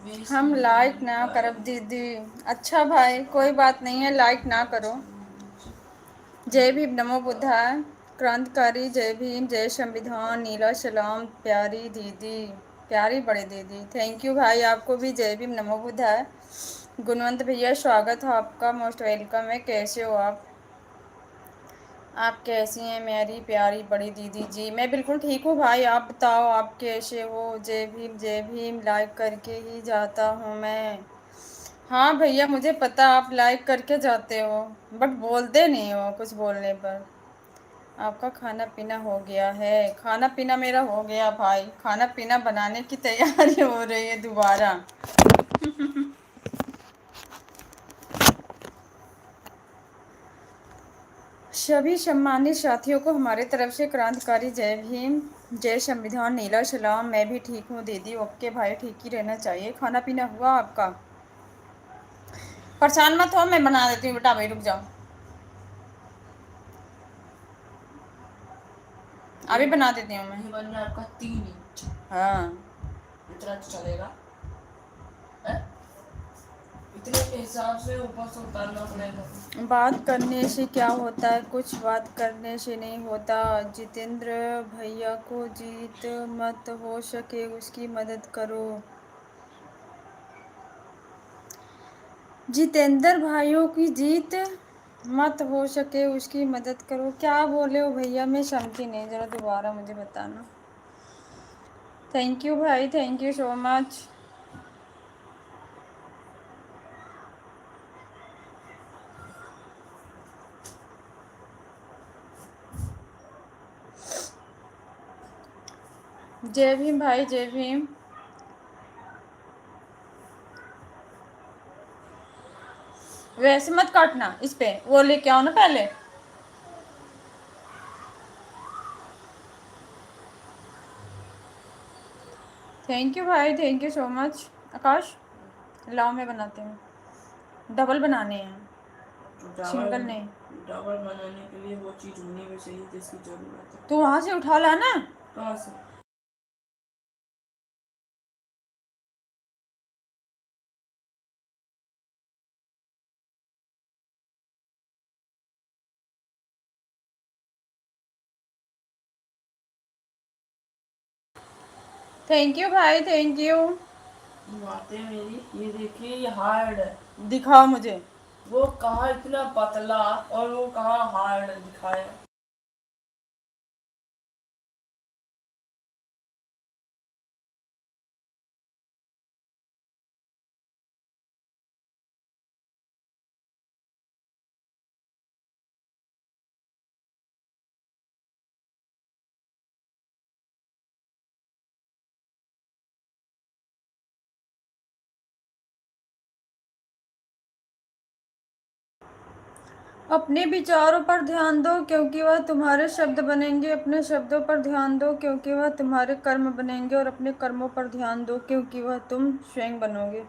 हम लाइक ना करब दीदी। अच्छा भाई कोई बात नहीं है, लाइक ना करो। जय भीम, नमो बुद्धाय, क्रांतिकारी, जय भीम, जय संविधान, नीला सलाम, प्यारी दीदी, प्यारी बड़े दीदी। थैंक यू भाई, आपको भी जय भीम, नमो बुद्धाय। गुणवंत भैया स्वागत है आपका, मोस्ट वेलकम है। कैसे हो आप कैसी हैं मेरी प्यारी बड़ी दीदी जी? मैं बिल्कुल ठीक हूँ भाई, आप बताओ आप कैसे हो? जय भीम जय भीम, लाइक करके ही जाता हूँ मैं। हाँ भैया मुझे पता, आप लाइक करके जाते हो बट बोलते नहीं हो कुछ बोलने पर। आपका खाना पीना हो गया है? खाना पीना मेरा हो गया भाई, खाना पीना बनाने की तैयारी हो रही है दोबारा। सभी सम्मानित साथियों को हमारे तरफ से क्रांतिकारी जय भीम, जय संविधान, नीला सलाम। मैं भी ठीक हूँ दीदी। ओके भाई, ठीक ही रहना चाहिए। खाना पीना हुआ आपका? परेशान मत हो, मैं बना देती हूँ बेटा, भाई रुक जाओ, अभी बना देती हूँ मैं। बनना आपका 3 इंच। हाँ इतना तो चलेगा। इतने के हिसाब से ऊपर से उतारना पड़ेगा। बात करने से क्या होता है? कुछ बात करने से नहीं होता। जितेंद्र भैया को जीत मत हो सके उसकी मदद करो। जितेंद्र भाइयों की जीत मत हो सके उसकी मदद करो, क्या बोले हो भैया? मैं समझी नहीं, ज़रा दोबारा मुझे बताना। थैंक यू भाई, थैंक यू सो मच। जय भीम भाई, जय भीम। वैसे मत काटना, इस पे वो लेके आओ ना पहले। थैंक यू भाई, थैंक यू सो मच। आकाश लाओ, मैं बनाती हूँ। डबल बनाने हैं, सिंगल नहीं। डबल बनाने के लिए वो चीज़ होनी भी चाहिए जिसकी ज़रूरत है। तो वहाँ से उठा लाना। कहाँ से? थैंक यू भाई, थैंक यू। बातें मेरी ये देखिए, ये हार्ड है। दिखाओ मुझे। वो कहाँ इतना पतला और वो कहाँ हार्ड दिखाए। अपने विचारों पर ध्यान दो क्योंकि वह तुम्हारे शब्द बनेंगे। अपने शब्दों पर ध्यान दो क्योंकि वह तुम्हारे कर्म बनेंगे। और अपने कर्मों पर ध्यान दो क्योंकि वह तुम स्वयं बनोगे।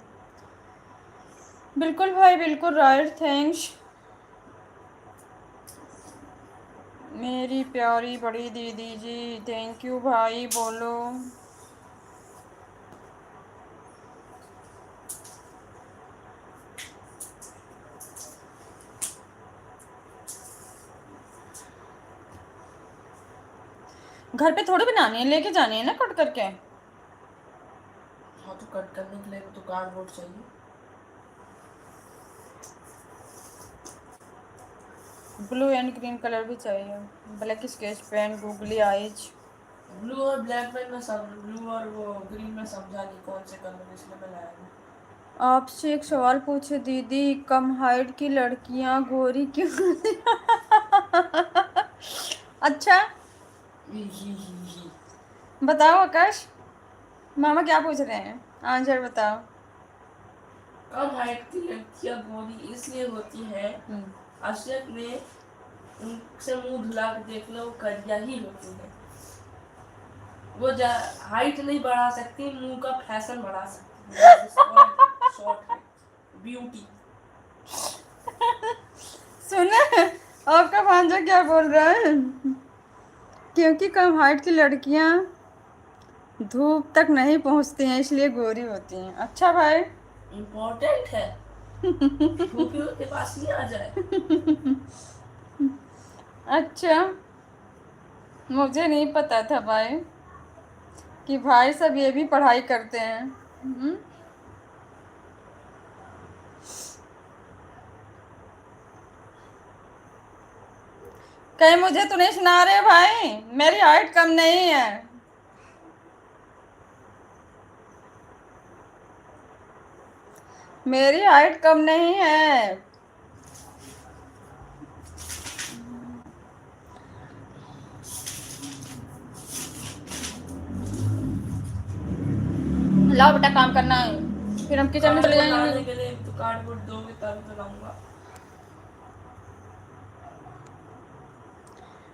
बिल्कुल भाई, बिल्कुल राइट, थैंक्स मेरी प्यारी बड़ी दीदी जी। थैंक यू भाई, बोलो। घर पे थोड़ी बनानी है, लेके जानी है ना कट करके। हाँ तो कट करने के लिए तो कार्डबोर्ड चाहिए। ब्लू एंड ग्रीन कलर भी चाहिए। Black sketch pen, googly eyes. Blue और ब्लैक में ब्लू और वो ग्रीन में समझा नहीं कौन से कलर, इसलिए मैं लाया नहीं। आपसे एक सवाल पूछे दीदी, कम हाइट की लड़कियां गोरी क्यों? अच्छा बताओ आकाश, मामा क्या पूछ रहे हैं, आंसर बताओ। कम हाइट की लड़कियां गोरी इसलिए होती है, अशरफ ने उनसे मुंह धुला के देख लो, करिया ही होती है। वो हाइट नहीं बढ़ा सकती, मुंह का फैशन बढ़ा सकती है। शॉर्ट है ब्यूटी। सुने आपका भांजा क्या बोल रहा है? क्योंकि कम हाइट की लड़कियां धूप तक नहीं पहुंचती हैं इसलिए गोरी होती हैं। अच्छा भाई, इम्पोर्टेंट है, धूप ही उनके पास नहीं आ जाए। अच्छा, मुझे नहीं पता था भाई कि भाई सब ये भी पढ़ाई करते हैं। कहीं मुझे तो नहीं सुना रहे भाई, मेरी हाइट कम नहीं है। मेरी हाइट कम नहीं है। लाओ बेटा, काम करना है, फिर हम किचन में चले जाएंगे। के लिए तो कार्डबोर्ड दोगे तब तो लाऊंगा।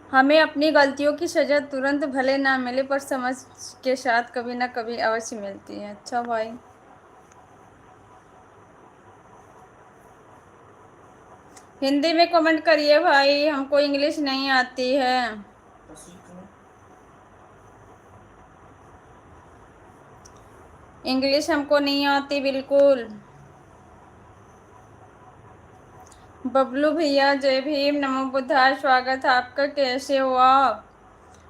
हमें अपनी गलतियों की सजा तुरंत भले ना मिले पर समझ के साथ कभी ना कभी अवश्य मिलती है। अच्छा भाई, हिंदी में कमेंट करिए भाई, हमको इंग्लिश नहीं आती है। इंग्लिश हमको नहीं आती बिल्कुल। बबलू भैया जय भीम, नमो बुद्धाय, स्वागत है आपका। कैसे हो आप?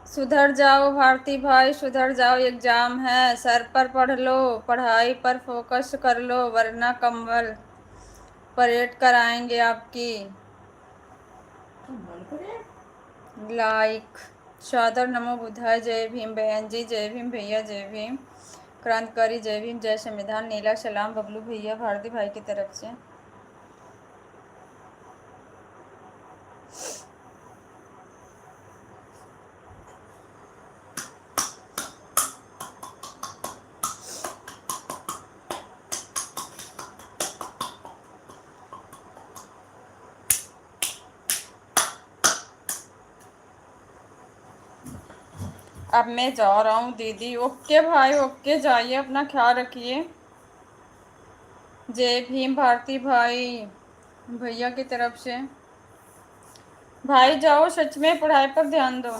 सुधर जाओ भारती भाई, सुधर जाओ, एग्जाम है, सर पर पढ़ लो, पढ़ाई पर फोकस कर लो, वरना कम्बल परेड कराएंगे आपकी। लाइक सादर नमो बुद्धाय, जय भीम बहन जी, जय भीम भैया, जय भीम क्रांतिकारी, जय भीम, जय संविधान, नीला सलाम बबलू भैया भारती भाई की तरफ से। अब मैं जा रहा हूँ दीदी। ओके भाई, ओके, जाइए, अपना ख्याल रखिए। जय भीम भारती भाई भैया की तरफ से। भाई जाओ, सच में पढ़ाई पर ध्यान दो।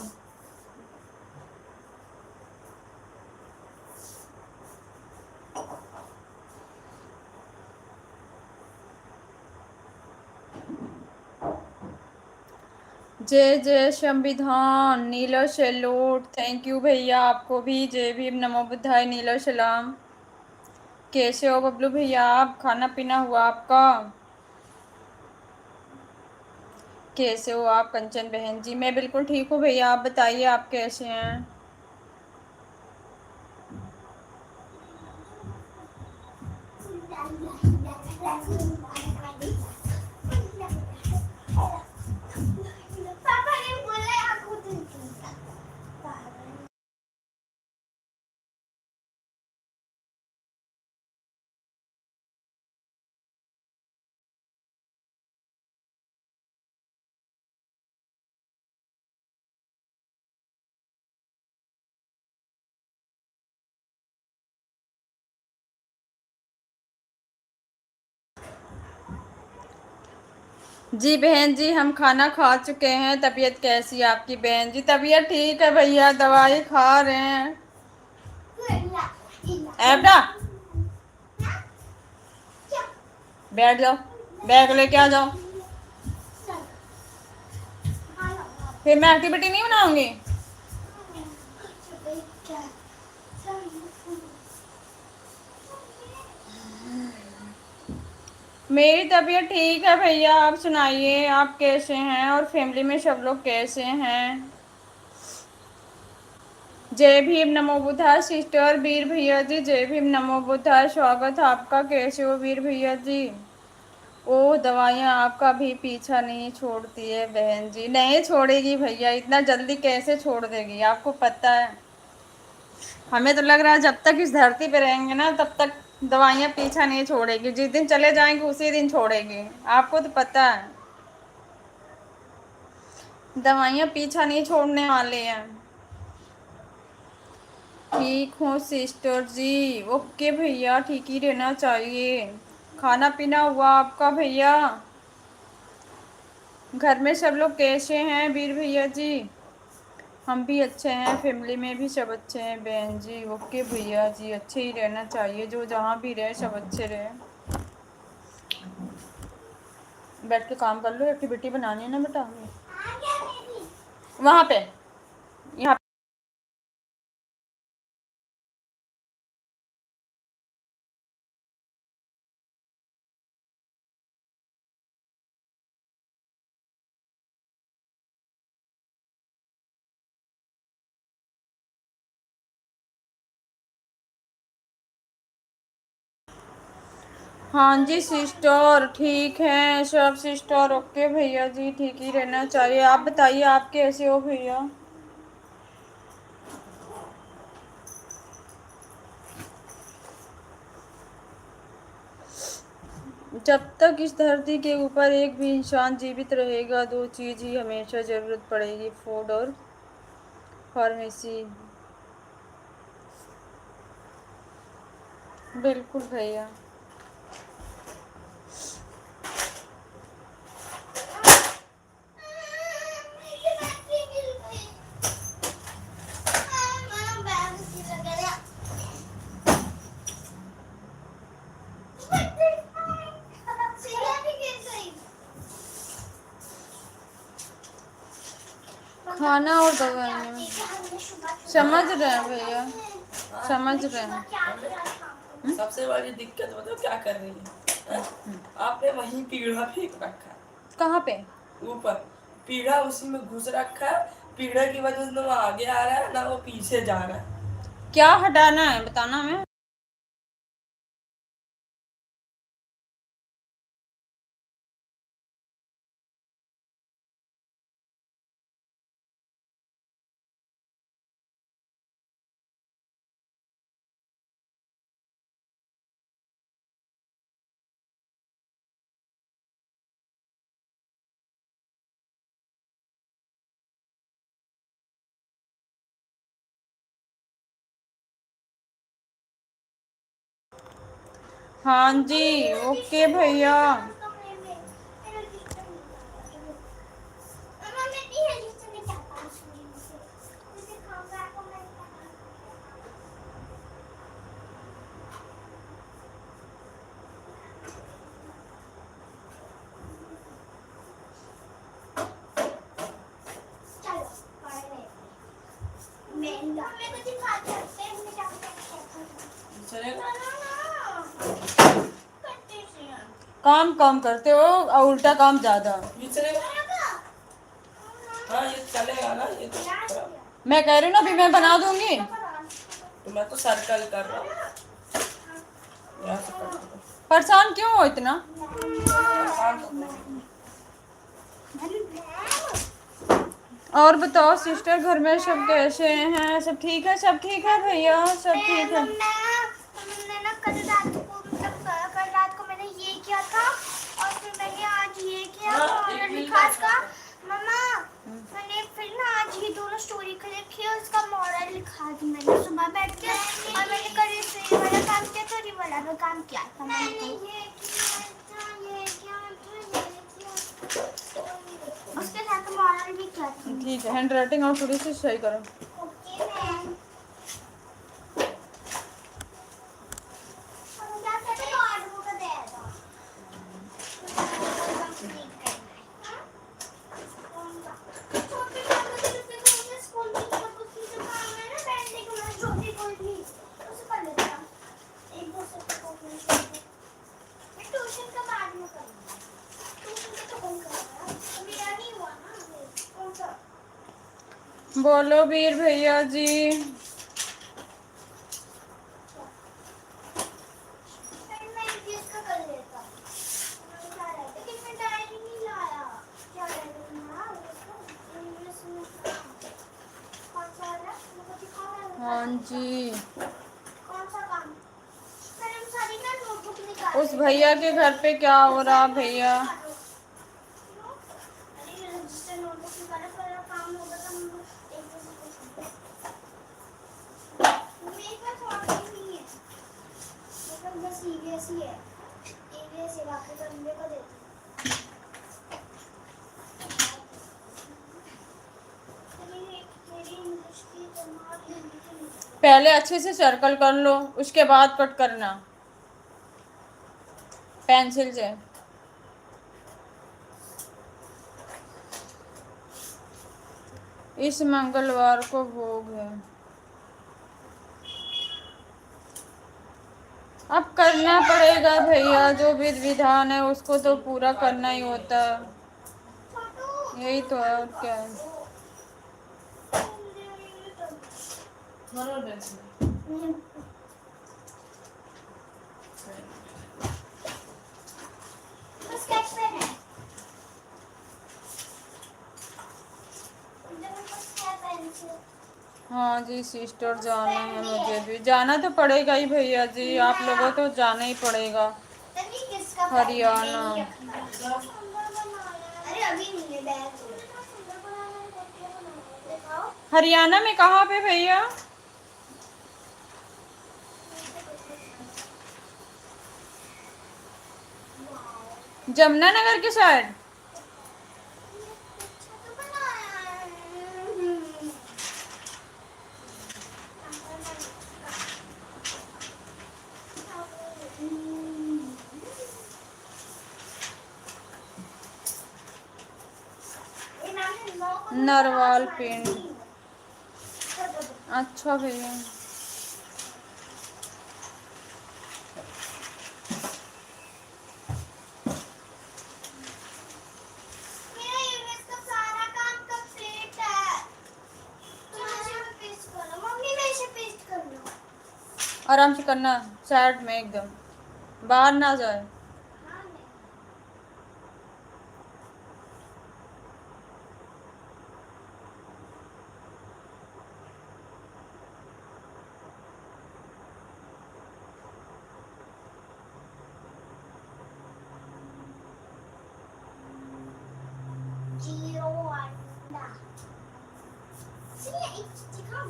जय जय संविधान, नीलो सैल्यूट, थैंक यू भैया, आपको भी जय भीम, नमो बुद्धाय, नीलो सलाम। कैसे हो बबलू भैया आप? खाना पीना हुआ आपका? कैसे हो आप कंचन बहन जी? मैं बिल्कुल ठीक हूँ भैया, आप बताइए आप कैसे हैं? जी बहन जी, हम खाना खा चुके हैं। तबीयत कैसी है आपकी बहन जी? तबीयत ठीक है भैया, दवाई खा रहे हैं। ऐबा बैठ जाओ, बैग लेके आ जाओ, फिर मैं एक्टिविटी नहीं बनाऊंगी। मेरी तबीयत ठीक है भैया, आप सुनाइए आप कैसे हैं और फैमिली में सब लोग कैसे हैं? जय भीम, नमो बुद्धाय सिस्टर वीर भैया जी, जय भीम, नमो बुद्धाय, स्वागत है आपका। कैसे हो वीर भैया जी? ओ, दवाइयाँ आपका भी पीछा नहीं छोड़ती है बहन जी। नहीं छोड़ेगी भैया, इतना जल्दी कैसे छोड़ देगी? आपको पता है, हमें तो लग रहा है जब तक इस धरती पे रहेंगे ना तब तक दवाइयाँ पीछा नहीं छोड़ेगी। जिस दिन चले जाएंगे उसी दिन छोड़ेगी, आपको तो पता है। दवाइयाँ पीछा नहीं छोड़ने वाली हैं। ठीक हूँ सिस्टर जी। ओके भैया, ठीक ही रहना चाहिए। खाना पीना हुआ आपका भैया? घर में सब लोग कैसे हैं वीर भैया जी? हम भी अच्छे हैं, फैमिली में भी सब अच्छे हैं बहन जी। ओके भैया जी, अच्छे ही रहना चाहिए, जो जहाँ भी रहे सब अच्छे रहे। बैठ के काम कर लो, एक्टिविटी बनानी है ना बेटा। वहाँ पे, यहाँ। हाँ जी सिस्टर, ठीक है सब सिस्टर। ओके भैया जी, ठीक ही रहना चाहिए। आप बताइए, आप कैसे हो भैया? जब तक इस धरती के ऊपर एक भी इंसान जीवित रहेगा, दो चीज़ ही हमेशा ज़रूरत पड़ेगी, फूड और फार्मेसी। बिल्कुल भैया। खाना और दवाइयाँ समझ रहे हैं भैया, समझ रहे हैं। सबसे बड़ी दिक्कत बताओ क्या कर रही है? आपने वहीं पीढ़ा फेंक रखा है। कहाँ पे? ऊपर पीढ़ा उसी में घुस रखा है। पीढ़ा की वजह से ना वो आगे आ रहा है ना वो पीछे जा रहा है। क्या हटाना है बताना हमें। हाँ जी ओके भैया। काम कम करते हो और उल्टा काम ज्यादा। ये चलेगा? हाँ ये चलेगा ना, ये तो मैं कह रही हूँ ना, अभी मैं बना दूंगी। तो मैं तो सर्कल कर रहा हूँ। यहाँ से कर दूंगा। परेशान क्यों हो इतना? आसान तो नहीं। और बताओ सिस्टर, घर में सब कैसे हैं? सब ठीक है, सब ठीक है भैया, सब ठीक है। हमने ना कल रात को मतलब कल रात को मैंने ये किया था और फिर मैंने आज ये किया मॉरल लिखास का। मम्मा मैंने फिर ना आज ये दोनों स्टोरी कलेक्ट किया, उसका मॉरल लिखा दी मैंने सुबह बैठ के। और मैंने कल ये वाला काम किया तो ये वाला भी काम किया था मैंने। ये किया उसके साथ मॉरल भी किया था। ठीक है, हैंड राइटिंग और थोड़ी सी सही करो। Okay ma'am. बोलो वीर भैया जी। हाँ जी। कौन सा काम? मैंने सारी ना नोटबुक निकाल। उस भैया के घर पे क्या हो रहा भैया? रजिस्टर नोटबुक निकाला, पर काम होगा तो हम एक दूसरे को पूछेंगे। मेरे पास और भी नहीं है, मतलब बस ईवीएस ही है। ईवीएस है, बाकी तो मेरे को देते हैं। मेरी इंग्लिश की जमात हिंदी की नहीं। पहले अच्छे से सर्कल कर लो, उसके बाद कट करना पेंसिल से। इस मंगलवार को भोग है। अब करना पड़ेगा भैया, जो विधि विधान है उसको तो पूरा करना ही होता है। छोटू यही तो है, और क्या है। मारो डेंस बस स्केच पेन है। मुझे बस है पेंसिल। हाँ जी सिस्टर, जाना है मुझे भी, जाना तो पड़ेगा ही भैया जी, आप लोगों को जाना ही पड़ेगा तभी किसका हरियाणा। अरे अभी नहीं है बैग। दिखाओ। हरियाणा में कहाँ पे भैया? जमुनानगर के साइड? अच्छा तो बनाया है। ये मैंने 9 को नरवाल पिंड। अच्छा भैया। मेरा यूनिट का सारा काम कंप्लीट है। तुम मुझे पेस्ट कर लो। मम्मी मेरे से पेस्ट कर लो। आराम से करना, साइड में एकदम, बाहर ना जाए। हाँ मैं। जीरो अंडा। सुनिए एक चीज दिखाऊं?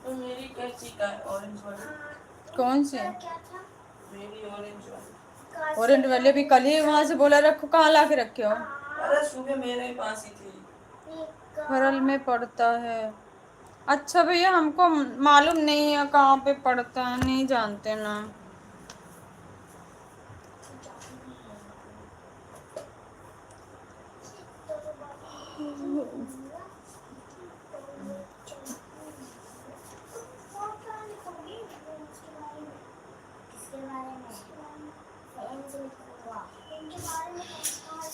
तो मेरी कैसी का ऑरेंज वाली, कौन से? क्या था? मेरी ऑरेंज वाली। ओरेंज वाले भी कल ही वहां से बोला रखो, कहाँ ला के रखे हो? अरे सुबह मेरे पास ही थी। फरल में पड़ता है। अच्छा भैया, हमको मालूम नहीं है कहाँ पे पड़ता है, नहीं जानते ना। किसके बारे में? फ्रेंड्स लिखूंगा। इनके बारे में कहाँ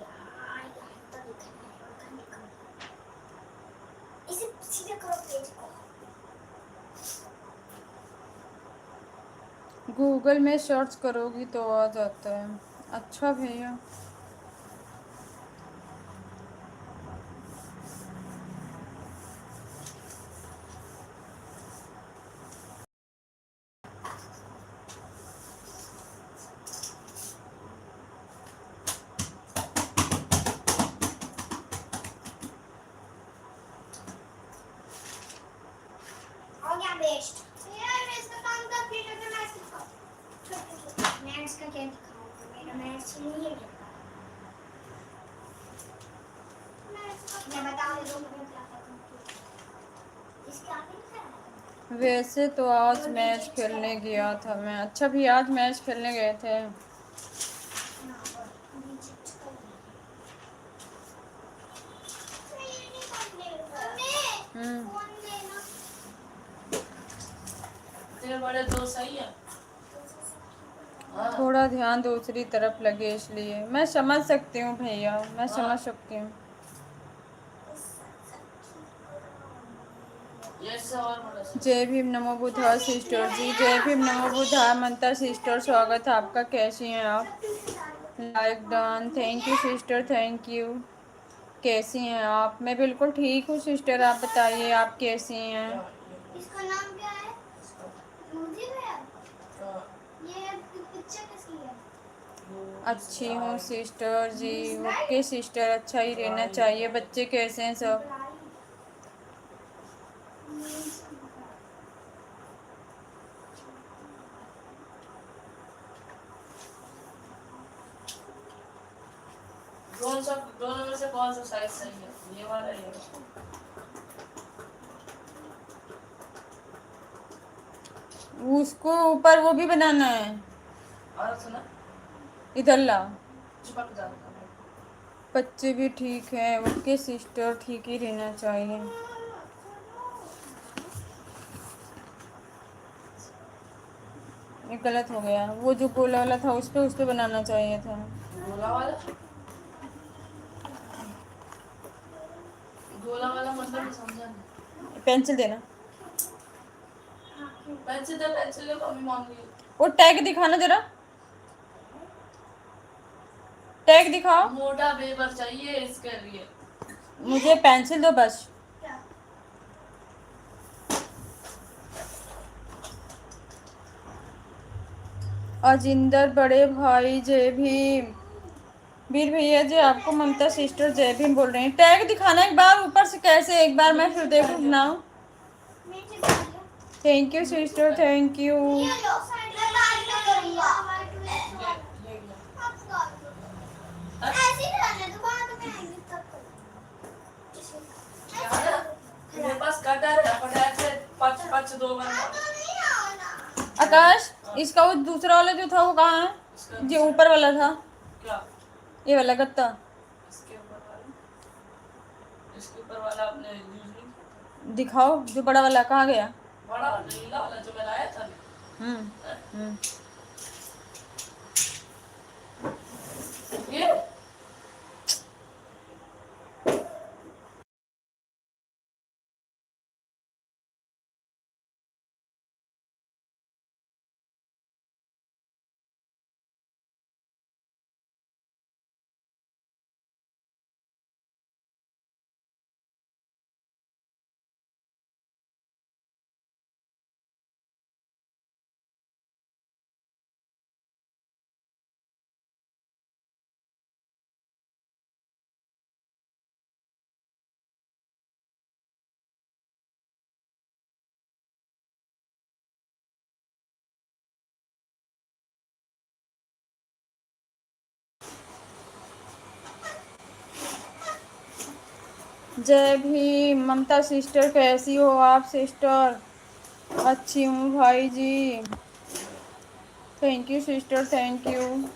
यार यहाँ तो लिखना है और कहाँ लिखूंगा? इसे सीधे करो पेज को। गूगल में सर्च करोगी तो आ जाता है। अच्छा भैया। और क्या बेस्ट? यार इसका काम कंप्लीट है तो मैथ्स दिखाओ। मैथ्स का क्या दिखाऊं? मेरा मैथ्स नहीं है लिखा। मैं बता दो मुझे क्या था कंप्लीट। इसके आगे लिखा है। वैसे तो आज मैच खेलने गया था मैं। अच्छा भी, आज मैच खेलने गए थे? ना पर नीचे कर मैं ये नहीं करने मम्मी फोन देना। तेरे बड़े दोस्त सही है। हाँ। थोड़ा ध्यान दूसरी तरफ लगे इसलिए। मैं समझ सकती हूँ भैया, मैं समझ सकती हूँ। यस और बड़ा सा। जय भीम नमो बुद्धाय सिस्टर जी, जय भीम नमो बुद्धाय मंता सिस्टर, स्वागत है आपका। कैसी हैं आप? Like done, thank you sister, thank you. कैसी हैं आप? मैं बिल्कुल ठीक हूँ सिस्टर, आप बताइए आप कैसी हैं? इसका नाम क्या है? मुझे है। हाँ। ये पिक्चर किसकी है? अच्छी हूँ सिस्टर जी। ओके सिस्टर, अच्छा ही रहना चाहिए। बच्चे कैसे हैं सब? दोनों में से कौन सा साइज सही है, ये वाला ये वाला? उसको ऊपर वो भी बनाना है। और सुना, इधर ला। चिपक जाता है। बच्चे भी ठीक है, ओके सिस्टर, ठीक ही रहना चाहिए। ये गलत हो गया, वो जो गोला वाला था उस पे बनाना चाहिए था। गोला वाला, गोला वाला मतलब मैं समझा नहीं। पेंसिल देना। पेंसिल दे, पेंसिल दे, मम्मी मांग रही है। वो टैग दिखाना जरा, टैग दिखाओ। मोटा पेपर चाहिए इसके लिए। मुझे पेंसिल दो बस। अजिंदर बड़े भाई जय भीम। वीर भैया जी आपको ममता सिस्टर जय भीम बोल रहे हैं। टैग दिखाना एक बार ऊपर से, कैसे एक बार मैं फिर देखूं ना। Thank you sister, thank you. ले गया। मेरे पास कटर है, फटाक से पच पच दो बार। आकाश, इसका वो दूसरा वाला जो था वो कहाँ है, जो ऊपर वाला था, क्या? ये वाला गत्ता। इसके ऊपर वाला, इसके ऊपर वाला आपने यूज नहीं किया? दिखाओ, जो बड़ा वाला कहाँ गया। बड़ा नीला वाला जो मैं लाया था। हम्म। ये जय भीम। ममता सिस्टर कैसी हो आप सिस्टर। अच्छी हूँ भाई जी। Thank you sister, thank you.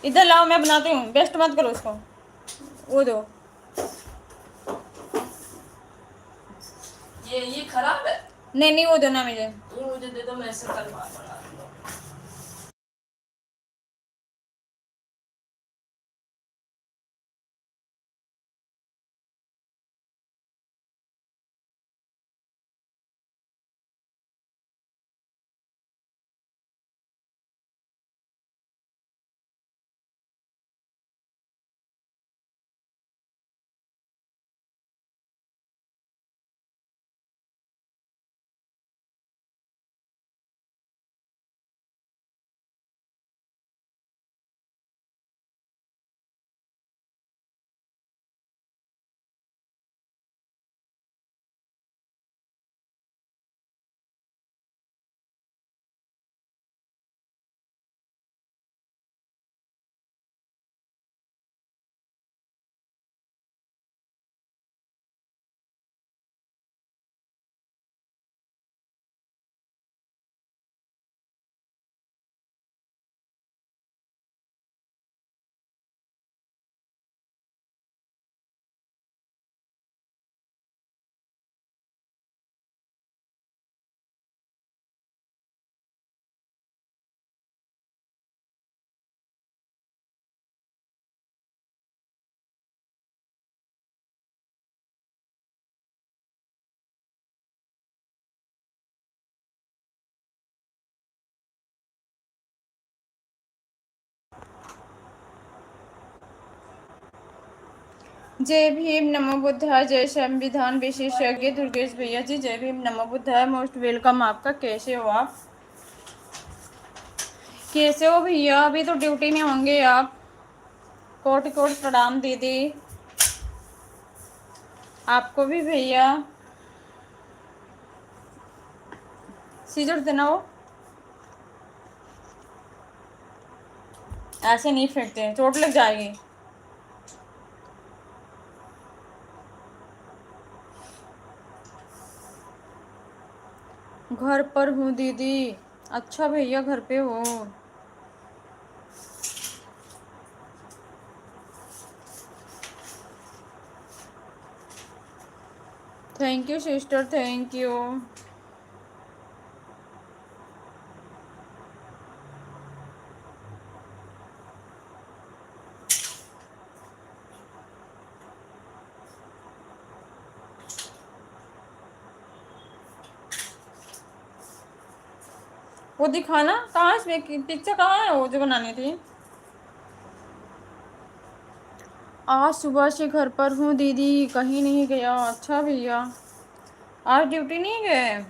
इधर लाओ, मैं बनाती हूँ, वेस्ट मत करो उसको। वो दो। ये खराब है। नहीं नहीं, वो दो ना मुझे। ये मुझे दे दो, मैं इससे कल बात बना दूंगा। जय भीम, नमो बुद्धाय, जय संविधान विशेषज्ञ दुर्गेश भैया जी। जय भीम, नमो बुद्धाय, मोस्ट वेलकम आपका। कैसे हो आप, कैसे हो भैया। अभी तो ड्यूटी में होंगे आप। कोटि कोटि प्रणाम दीदी आपको भी भैया। सीजर देना हो। ऐसे नहीं फेंकते, चोट लग जाएगी। घर पर हूँ दीदी। अच्छा भैया घर पे हो। Thank you sister, thank you. वो दिखाना कहाँ, इसमें पिक्चर कहाँ है वो जो बनानी थी। आज सुबह से घर पर हूँ दीदी, कहीं नहीं गया। अच्छा भैया, आज ड्यूटी नहीं गए।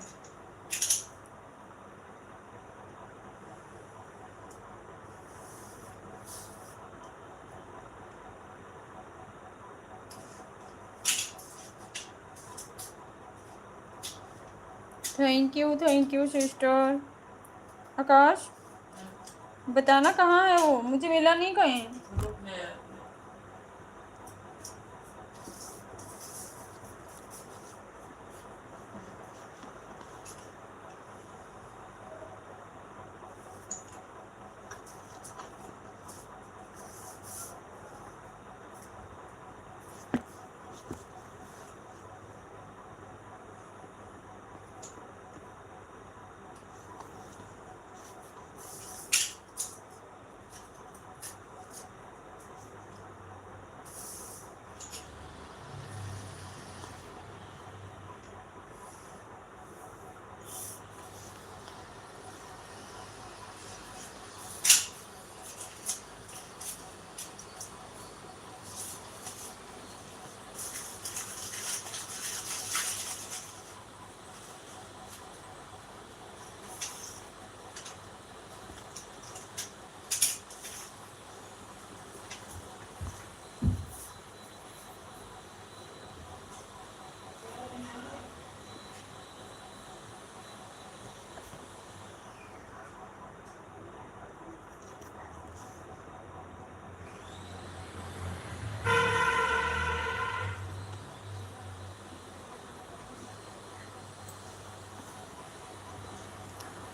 Thank you sister. आकाश बताना कहाँ है वो, मुझे मिला नहीं कहीं।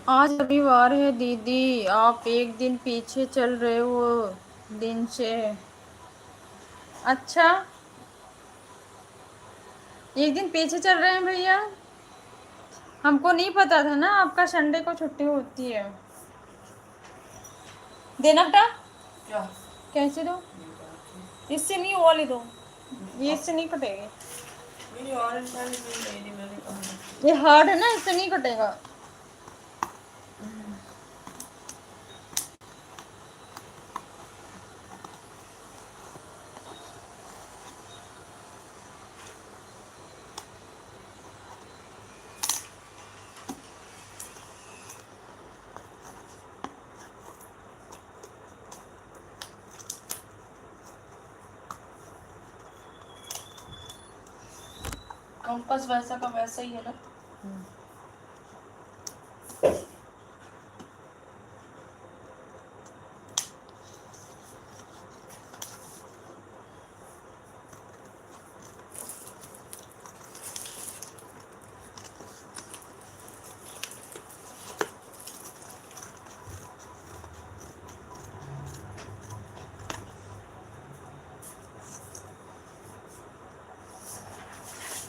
आज रविवार है दीदी, आप एक दिन पीछे चल रहे हो दिन से। अच्छा, एक दिन पीछे चल रहे हैं भैया। हमको नहीं पता था ना आपका संडे को छुट्टी होती है। देना बेटा। क्या? कैसे दो, इससे नहीं, वो वाली दो, ये इससे नहीं कटेगी। मेरी ऑरेंज वाली मेरी मैंने कहा। ये हार्ड है ना, इससे नहीं कटेगा। कंपास वैसा का वैसा ही है ना।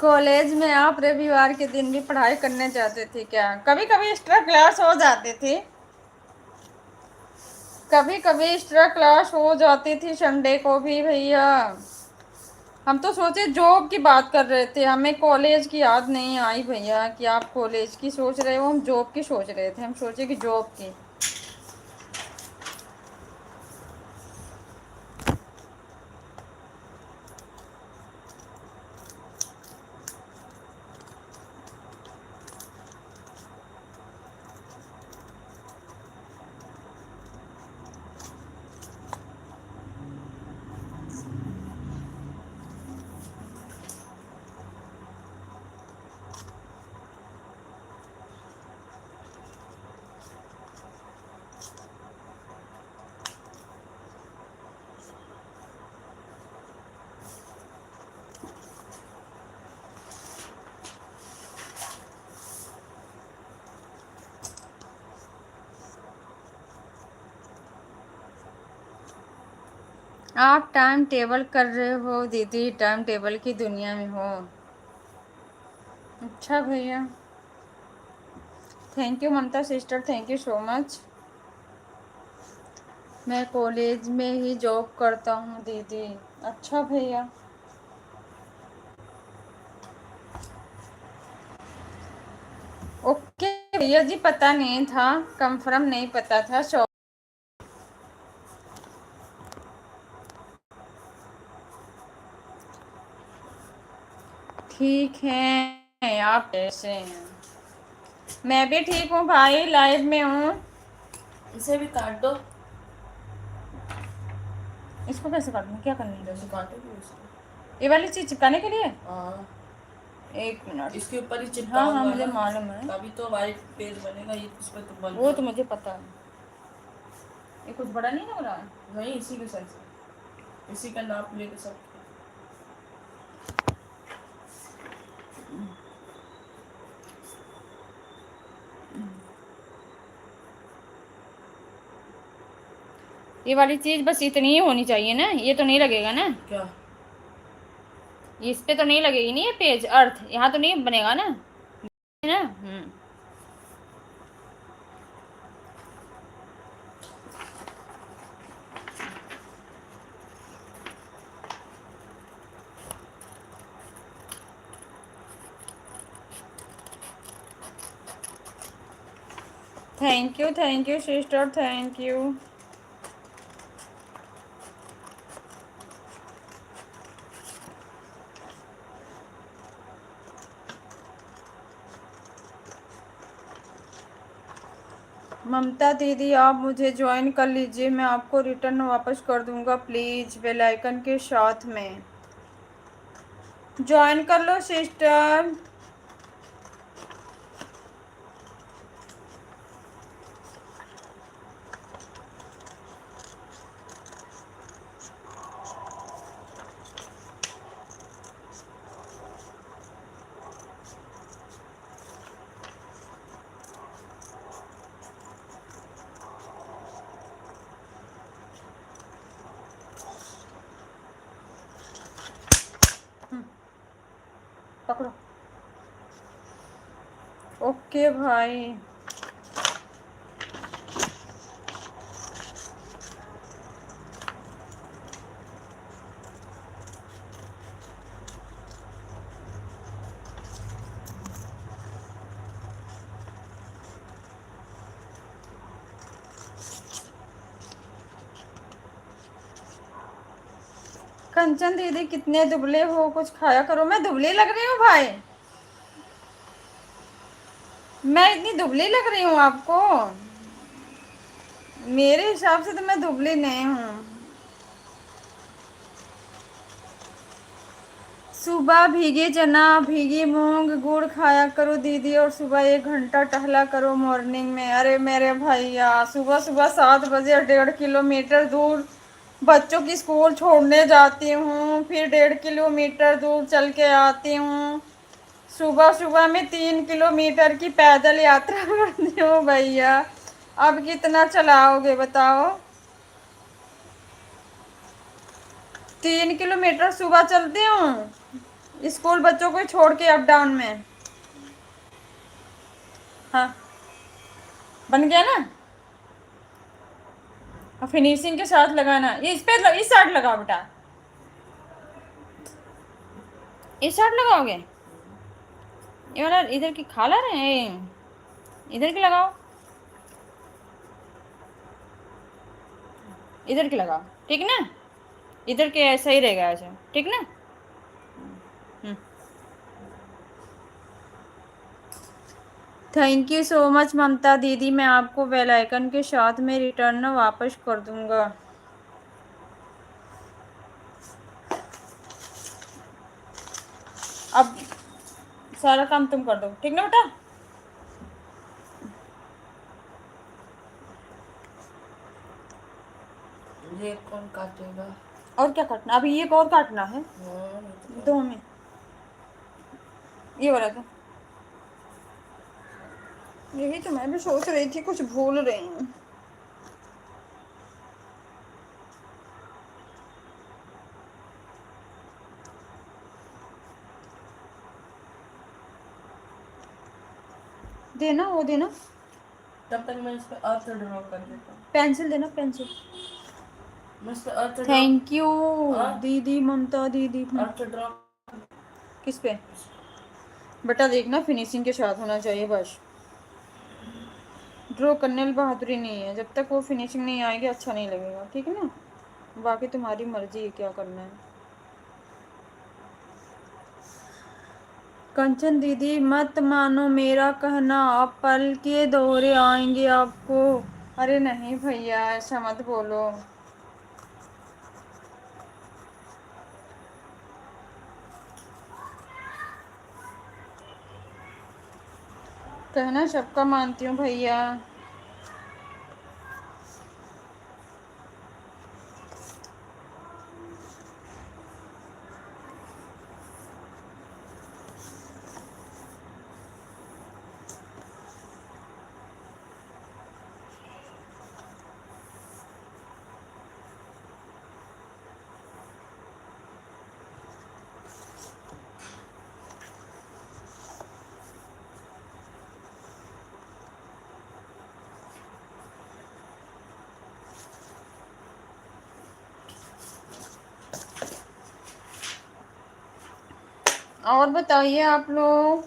कॉलेज में आप रविवार के दिन भी पढ़ाई करने जाते थे क्या? कभी कभी एक्स्ट्रा क्लास हो जाती थी, कभी कभी एक्स्ट्रा क्लास हो जाती थी संडे को भी भैया। हम तो सोचे जॉब की बात कर रहे थे, हमें कॉलेज की याद नहीं आई भैया कि आप कॉलेज की सोच रहे हो। हम जॉब की सोच रहे थे, हम सोचे कि जॉब की। आप टाइम टेबल कर रहे हो दीदी, टाइम टेबल की दुनिया में हो। अच्छा भैया, thank you Mamata sister, thank you so much. मैं कॉलेज में ही जॉब करता हूँ दीदी। अच्छा भैया, ओके भैया जी, पता नहीं था, कंफर्म नहीं पता था। ठीक है, आप कैसे हैं? मैं भी ठीक हूँ भाई, लाइव में हूँ। इसे भी काट दो। इसको कैसे काटूँ, क्या करना है? जैसे काटोगे उसको। ये वाली चीज चिपकाने के लिए? हाँ, एक मिनट। इसके ऊपर ही हाँ चिपकाऊंगा हाँ, मुझे ना, मालूम है, तभी तो वाइट पेज बनेगा। ये इस पे तो बन वो तो मुझे पता है। ये कुछ बड़ा नहीं लग रहा है? नहीं, इसी के साइज का, इसी का नाप लेके सब। ये वाली चीज बस इतनी ही होनी चाहिए ना, ये तो नहीं लगेगा ना? क्या? इस पे तो नहीं लगेगी नहीं ये पेज, अर्थ यहाँ तो नहीं बनेगा ना, है ना? Thank you sister, thank you. Mamata दीदी, आप मुझे ज्वाइन कर लीजिए, मैं आपको रिटर्न वापस कर दूंगा, प्लीज़ बेल आइकन के साथ में ज्वाइन कर लो सिस्टर। पकड़ो। ओके भाई, कंचन दीदी कितने दुबले हो, कुछ खाया करो। मैं दुबली लग रही हूँ भाई? मैं इतनी दुबली लग रही हूँ आपको? मेरे हिसाब से तो मैं दुबली नहीं हूँ। सुबह भीगे चना, भीगी मूंग, गुड़ खाया करो दीदी, और सुबह 1 घंटा टहला करो मॉर्निंग में। अरे मेरे भैया, सुबह सुबह 7 बजे 1.5 किलोमीटर दूर बच्चों की स्कूल छोड़ने जाती हूँ, फिर 1.5 किलोमीटर दूर चल के आती हूँ। सुबह सुबह में 3 किलोमीटर की पैदल यात्रा करती हूँ भैया। अब कितना चलाओगे बताओ? 3 किलोमीटर सुबह चलती हूँ स्कूल बच्चों को छोड़ के, अप डाउन में। हाँ, बन गया ना? फिनिशिंग के साथ लगाना, ये इस पे इस साइड लगाओ बेटा, इस साइड लगाओगे? ये वाला इधर की खाला रहे हैं, इधर की लगाओ, इधर की लगाओ, ठीक ना? इधर के सही रहेगा ऐसे, ठीक ना? थैंक यू सो मच ममता दीदी, मैं आपको बेल आइकन के साथ में रिटर्न वापस कर दूंगा। अब सारा काम तुम कर दो, ठीक ना बेटा? ये कौन काटेगा? और क्या काटना, अभी ये और काटना है। हाँ, दो में ये वाला तो, यही तो मैं भी सोच रही थी, कुछ भूल रही हूँ। देना, वो देना, तब तक मैं इस पे अर्थ ड्रॉ कर देता हूँ। पेंसिल देना, पेंसिल। मैं इस पे अर्थ ड्रॉ थैंक यू हाँ? दीदी, ममता दीदी। अर्थ ड्रॉ किस पे? बेटा देखना फिनिशिंग के साथ होना चाहिए बस। ड्रॉ करने में बहादुरी नहीं है, जब तक वो फिनिशिंग नहीं आएगी अच्छा नहीं लगेगा, ठीक है ना। बाकी तुम्हारी मर्जी है क्या करना है। कंचन दीदी मत मानो मेरा कहना, आप पल के दौरे आएंगे आपको। अरे नहीं भैया ऐसा मत बोलो। कहना सबका मानती हूँ भैया। और बताइए आप लोग।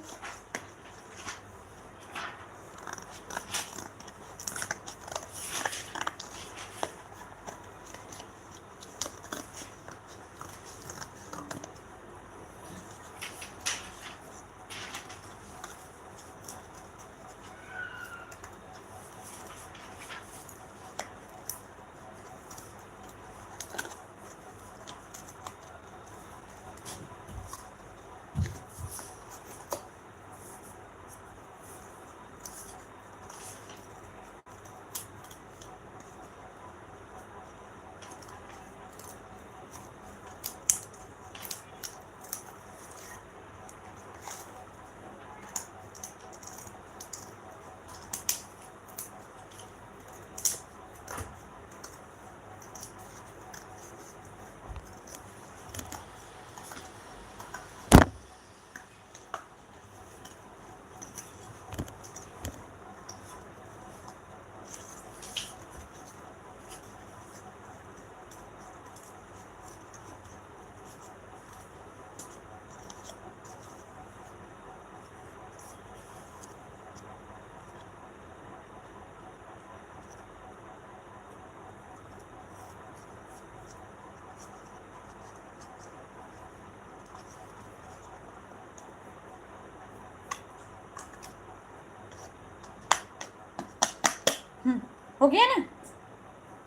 हो गया ना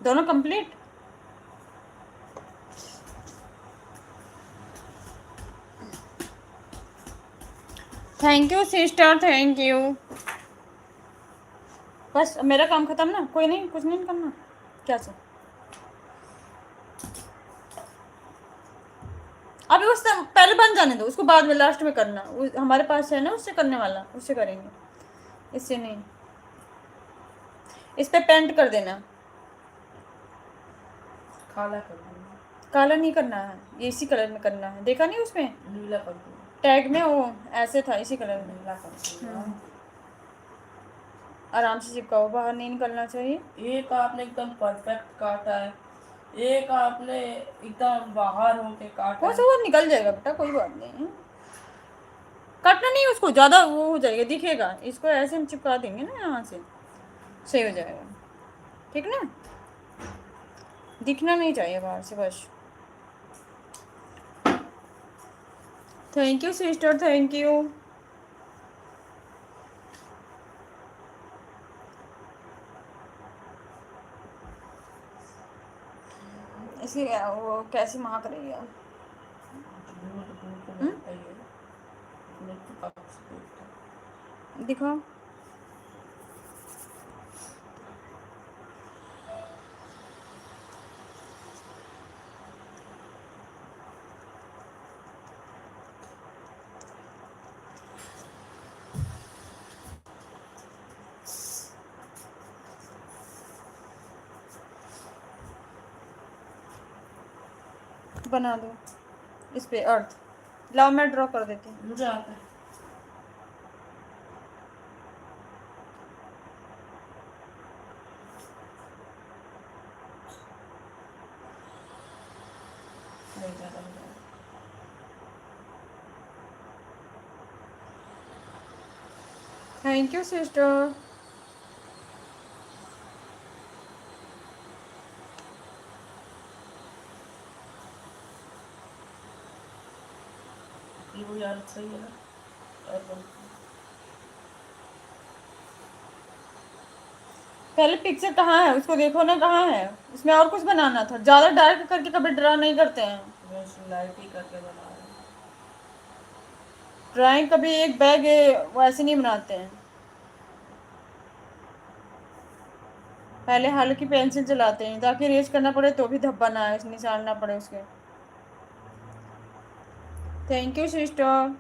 दोनों complete. Thank you sister, thank you. बस मेरा काम खत्म ना, कोई नहीं, कुछ नहीं करना क्या से। अभी उस पहले बन जाने दो उसको, बाद में लास्ट में करना। हमारे पास है ना उससे करने वाला, उससे करेंगे, इससे नहीं। इस पे पेंट कर देना। काला कर दूंगा। काला नहीं करना है, ये इसी कलर में करना है, देखा नहीं उसमें नीला कर दूंगा। टैग में वो ऐसे था, इसी कलर में। नीला कर दूंगा। आराम से चिपकाओ, बाहर नहीं निकलना चाहिए। एक आपने एकदम परफेक्ट काटा है, एक आपने एकदम बाहर होके काटा वो है। सब वो निकल जाएगा बेटा, कोई बात नहीं। काटना नहीं उसको, ज़्यादा वो हो जाएगा, दिखेगा। इसको ऐसे हम चिपका देंगे ना, यहाँ से सही हो जाएगा, ठीक ना। दिखना नहीं चाहिए बाहर से बस। Thank you sister, thank you. इसकी वो कैसी महक रही है। दिखाओ। बना दो इस पे अर्थ। लाओ मैं ड्रॉ कर देती हूँ। मुझे आता है। नहीं ज़्यादा हो जाएगा। Thank you sister. ये वो यार सही है ना, और बोल। पहले पिक्चर कहाँ है, उसको देखो ना कहाँ है। इसमें और कुछ बनाना था, ज़्यादा डार्क करके कभी ड्रा नहीं करते हैं। बस लाइट ही करके बना रहे हैं। ड्राइंग कभी एक बैग वैसे नहीं बनाते हैं। पहले हल्की पेंसिल चलाते हैं ताकि रेज करना पड़े तो भी धब्बा ना आए, निशान ना पड़े उसके। Thank you sister.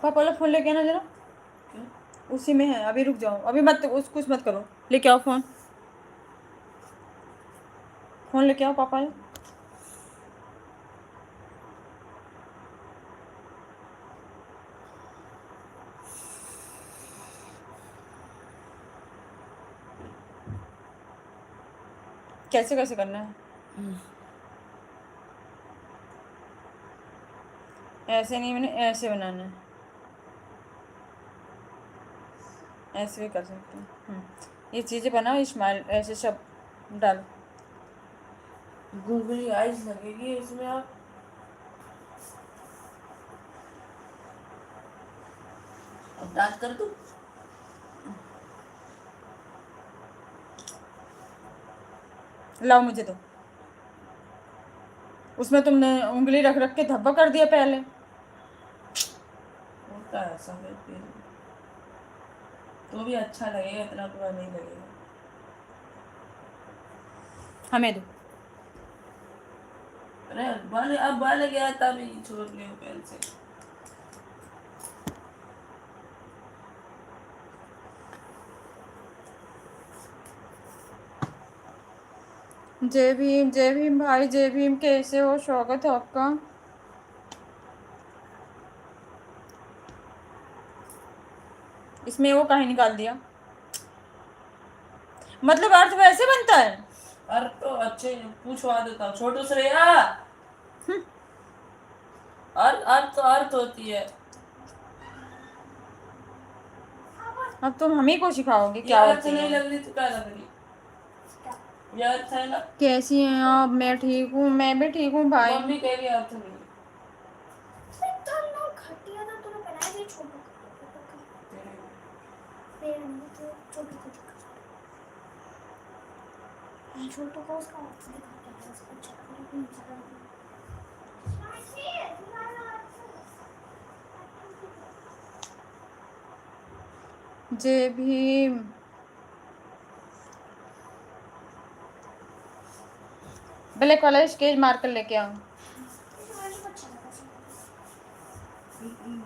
पापा वाला फोन लेके आना जरा। क्यों? उसी में है, अभी रुक जाओ, अभी मत कुछ मत करो, लेके आओ फोन। फोन लेके आओ पापा वाला। कैसे कैसे करना है? ऐसे नहीं, मैंने ऐसे बनाना है। ऐसे भी कर सकते हैं। ये चीज़ें बनाओ, स्माइल ऐसे सब डालो। गूगली आइज लगेगी इसमें आप। अब डांस कर दूं? लाओ मुझे दो। उसमें तुमने उंगली रख रख के धब्बा कर दिया पहले। होता है सफेद पेज में। तो भी अच्छा लगेगा, इतना बुरा नहीं लगेगा। हमें दो। अरे बाल, अब बाल गया तभी छोड़ लियो पेन से। जय भीम भाई, जय भीम। कैसे हो? स्वागत है आपका। इसमें वो कहीं निकाल दिया। मतलब अर्थ वैसे बनता है? अरे तो अच्छे पूछवा देता हूँ, छोटू श्रेया। अर्थ तो अर्थ होती है। अब तुम हम ही को सिखाओगे ये क्या अर्थ होती नहीं है। लग रही तो क्या लग रही? ये अर्थ है ना। कैसी हैं आप? मैं ठीक हूँ, मैं भी ठीक हूँ भाई। मम्मी कह रही अर्थ नहीं है। इतना घटिया था तूने बनाया, ये छोटा मेरे अंदर तो छोटी छोटी छोटू को उसका अर्थ दिखा के उसको छोटा नहीं चला। जय भीम। ब्लैक वाला स्केच मार्कर लेके आओ।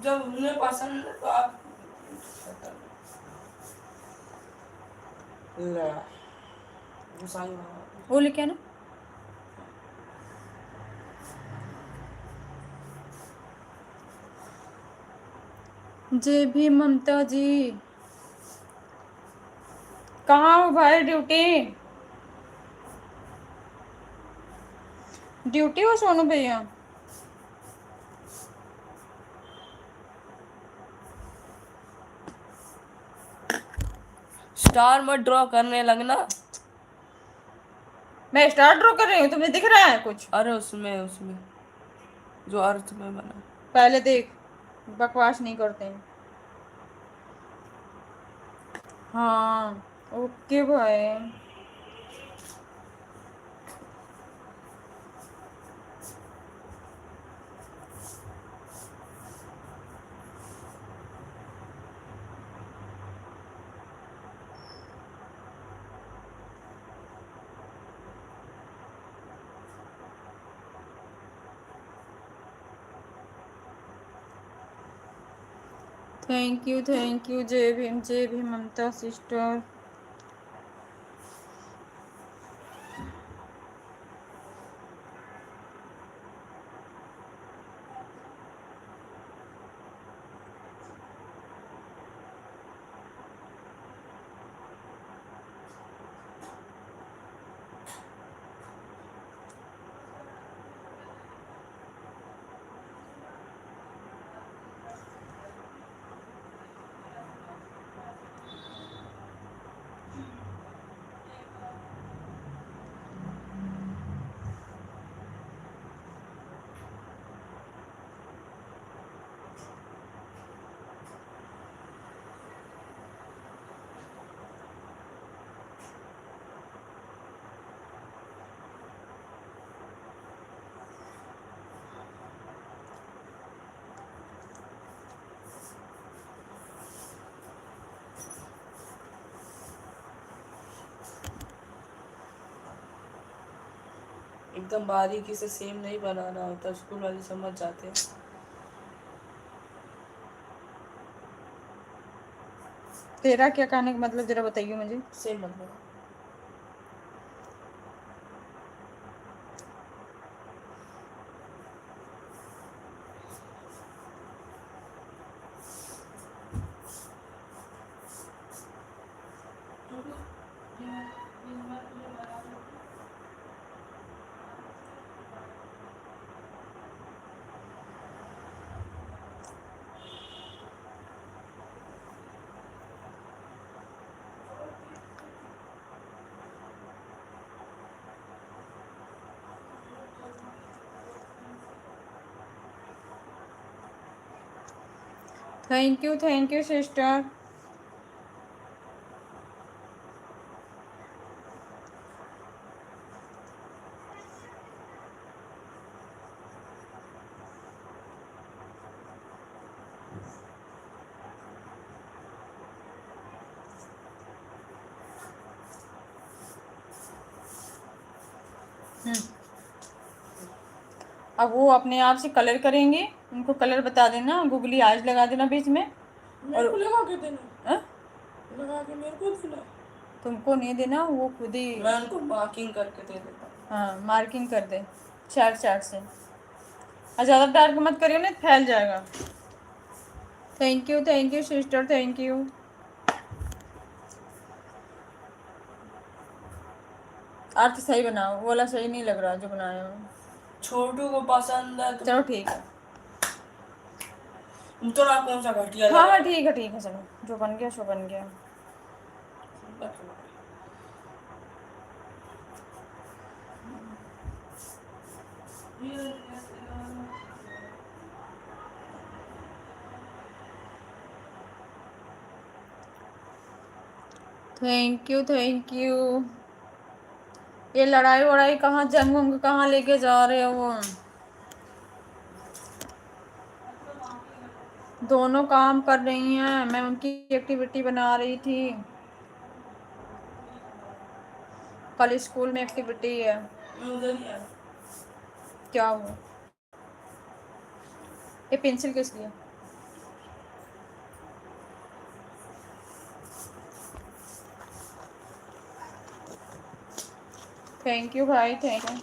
जब उन्हें पसंद है तो आप ला गुसाई मारो। वो लेके आना। जय भीम ममता जी। कहाँ हो भाई? ड्यूटी ड्यूटी हो सोनू भैया? स्टार मत ड्रॉ करने लगना। मैं स्टार ड्रॉ कर रही हूँ, तुम्हें दिख रहा है कुछ? अरे उसमें उसमें जो अर्थ में बना। पहले देख, बकवास नहीं करते हैं। हाँ ओके भाई। थैंक यू जय भीम ममता सिस्टर। एकदम बारीकी से सेम नहीं बनाना होता, स्कूल वाले समझ जाते हैं। तेरा क्या कहने का मतलब जरा बताइए मुझे। सेम मतलब थैंक यू सिस्टर। अब वो अपने आप से कलर करेंगे, उनको कलर बता देना, गूगली आइज लगा देना बीच में। मेरे को लगा के देना, हाँ? लगा के मेरे को देना। तुमको नहीं देना, वो खुद ही। मैं उनको मार्किंग करके दे देता हूँ। हाँ, मार्किंग कर दे चार चार से, और ज़्यादा डार्क मत करियो, नहीं फैल जाएगा। Thank you sister, thank you. अर्थ सही बनाओ, वो वाला सही नहीं लग रहा जो बनाया हो। छोटू को पसंद है तो चलो ठीक है। तो ना कौन सा घटिया हाँ हाँ लगा। ठीक है चलो, जो बन गया सो बन गया। Thank you. ये लड़ाई वड़ाई कहाँ, जंग वंग कहाँ लेके जा रहे हो वो? दोनों काम कर रही हैं, मैं उनकी एक्टिविटी बना रही थी। कल स्कूल में एक्टिविटी है। क्या हुआ? ये पेंसिल किस लिए? थैंक यू भाई, थैंक यू।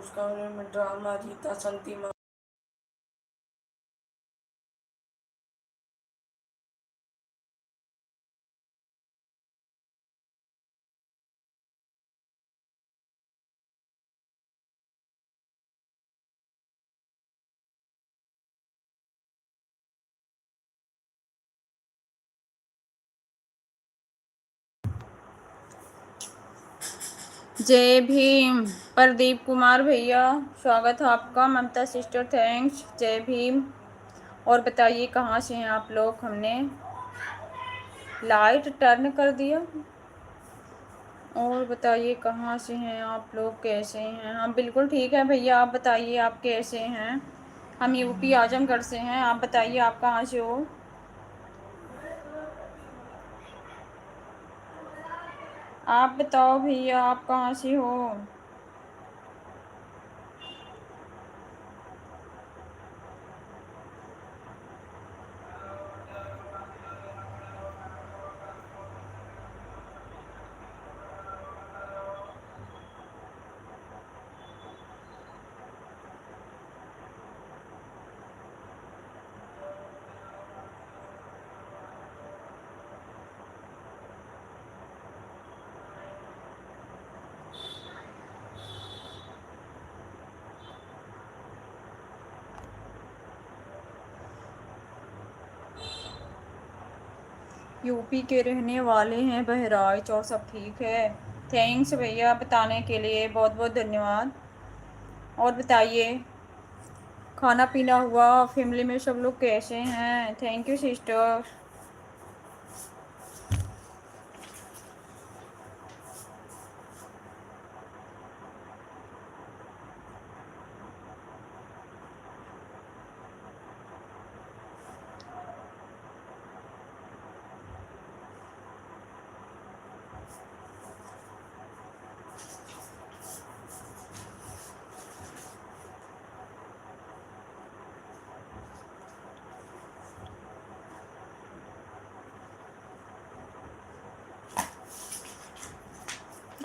उसका में ड्रामा जीता संतिमा। जय भीम। प्रदीप कुमार भैया स्वागत है आपका। ममता सिस्टर थैंक्स, जय भीम। और बताइए कहाँ से हैं आप लोग? हमने लाइट टर्न कर दिया। और बताइए कहाँ से हैं आप लोग, कैसे हैं? हम बिल्कुल ठीक है भैया, आप बताइए आप कैसे हैं? हम यूपी आजमगढ़ से हैं, आप बताइए आप कहाँ से हो? आप बताओ भैया आप कहाँ से हो? यूपी के रहने वाले हैं, बहराइच, और सब ठीक है। थैंक्स भैया बताने के लिए, बहुत बहुत धन्यवाद। और बताइए खाना पीना हुआ? फैमिली में सब लोग कैसे हैं? Thank you sister.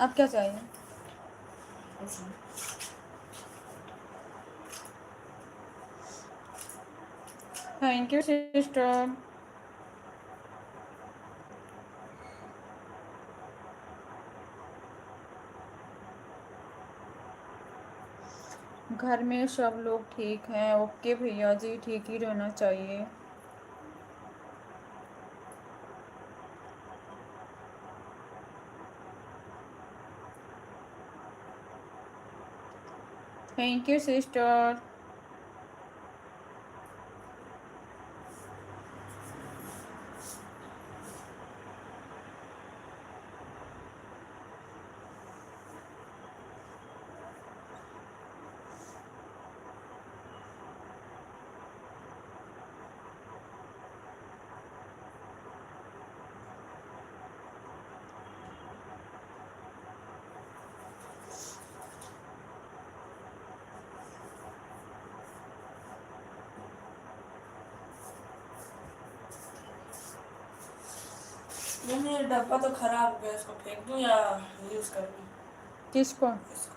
अब क्या चाहिए? कुछ नहीं। Thank you sister. घर में सब लोग ठीक हैं? ओके भैया जी, ठीक ही रहना चाहिए। Thank you sister. नहीं ये डब्बा तो खराब हो गया, इसको फेंक दूं या यूज कर लूं किसको? इसको?